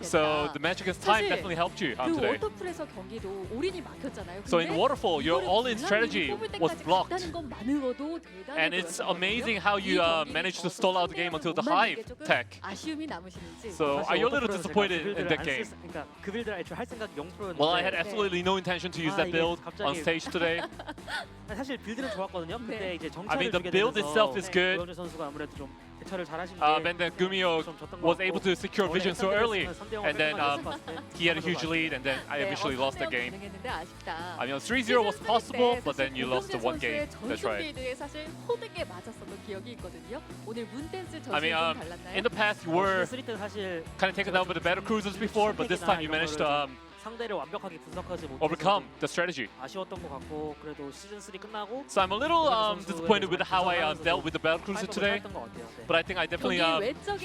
So the match against Time definitely helped you 그 today. 워터풀에서 경기도 올인이 막혔잖아요. So in Waterfall, your all-in strategy was blocked. 것만으로도 대단히 And it's amazing how you managed to stall out the game until the Hive tech. 아쉬움이 남으시는지. So are you a little disappointed in that game? 그러니까 그 빌드를 애초에 할 생각 0%였는데. Well, I had absolutely no intention to use that build on stage today. 사실 빌드는 좋았거든요. 근데 이제 I mean, the build itself is good. 고현주 선수가 아무래도 좀 대처를 잘하신 게 And then GuMiho was able to secure vision so early, and then he had a huge lead, and then I eventually lost the game. I mean, 3-0 was possible, but then you lost the one game. That's right. 사실 호되게 맞았었던 기억이 있거든요. 오늘 문댄스 I mean, 전술이 좀 달랐나요? in the past you were 사실 kind of taken down by the battle cruisers before, but this time you managed to 상대를 완벽하게 분석하지 못해서 overcome the strategy. 아쉬웠던 것 같고 그래도 시즌 3 끝나고 So I'm a little disappointed with how I dealt with the battle cruiser today, but I think I definitely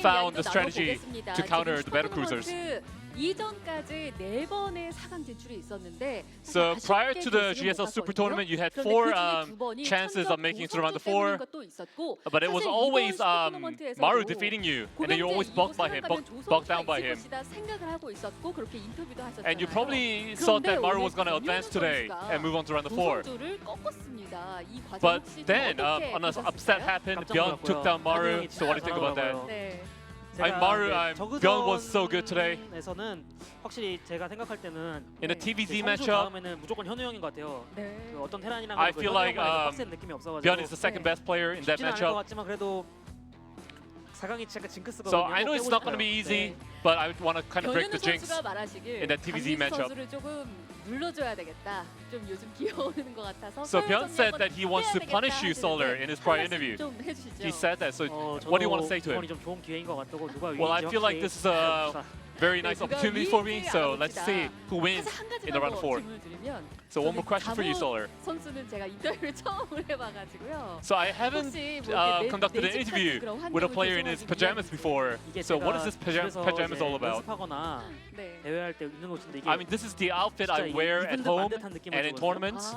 found the strategy to counter the battle cruisers. 이전까지 4번의 4강 진출이 있었는데 So prior to the GSL SuperTournament, you had 4 chances of making it to round 4, but it was always Maru defeating you, and then you're always bogged down by him. And you probably thought that Maru was going to advance today and move on to round 4. But then an upset happened. ByuN took down Maru. So what do you think about that? I mean, Maru, ByuN was so good today. 에서는 확실히 제가 생각할 때는 In the TVZ 선수 matchup, 다음에는 무조건 현우 형인 것 같아요. 그 어떤 테란이랑 I feel like 빡센 느낌이 없어가지고 ByuN is the second best player in that 쉽지는 않을 것 matchup. 같지만 그래도 4강이 진짜 징크스거든요. So I know it's not going to be easy, but I want to kind of break the jinx in that TVZ matchup. 물러줘야 되겠다. 좀 요즘 기어오는 것 같아서. So ByuN said that he wants to punish you, Solar, in his prior interview. 좀 해주시죠. He said that. So what do you want to say to him? 좀 좋은 기회인 것 같고 누가 Well, I feel like this is a very nice opportunity for me. So let's see who wins in the round 4. So one more question for you, Solar. 선수는 제가 인터뷰를 처음으로 해봐가지고요. So I haven't conducted an interview with a player in his pajamas before. So what is this pajamas all about? 연습하거나 대회할 때 입는 옷인데 이게 I mean, this is the outfit I wear at home and in tournaments,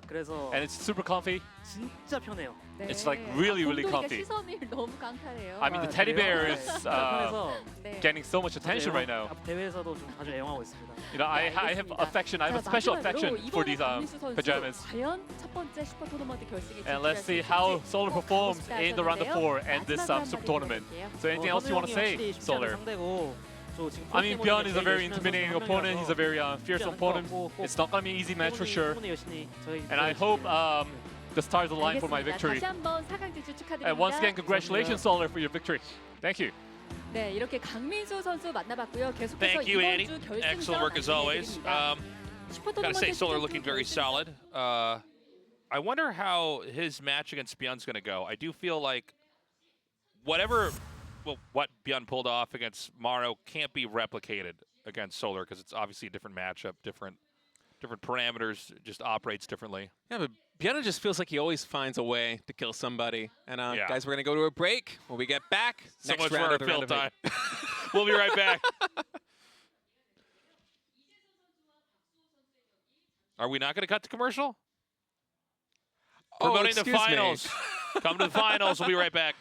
그래서 and it's super comfy. 진짜 편해요. It's like really, really comfy. 시선이 너무 강탈해요. I mean, the teddy bear is 편해서 getting so much attention right now. 대회에서도 좀 자주 애용하고 있습니다. I have affection. I have a special affection for these pajamas. 과연 첫 번째 슈퍼토너먼트 결승에 And let's see how Solar performs in the round of 4 and this Super Tournament. So anything else you want to say, Solar? I mean, ByuN is a very intimidating opponent. He's a very fierce opponent. It's not going to be an easy match for sure. And I hope the stars align for my victory. And once again, congratulations, Solar, for your victory. Thank you. 네, 이렇게 강민수 선수 만나봤고요. 계속해서 Thank you, 이번 Annie. 주 결승전 Excellent work as always. Gotta say, Solar looking very solid. I wonder how his match against ByuN's going to go. I do feel like what ByuN pulled off against Maru can't be replicated against Solar because it's obviously a different matchup, different parameters, just operates differently. Yeah, but ByuN just feels like he always finds a way to kill somebody. And Yeah. guys, we're going to go to a break. When we get back, So next much round for of our the fill round of time. 8. We'll be right back. Are we not going to cut to commercial? Promoting the excuse me. finals. Come to the finals. We'll be right back.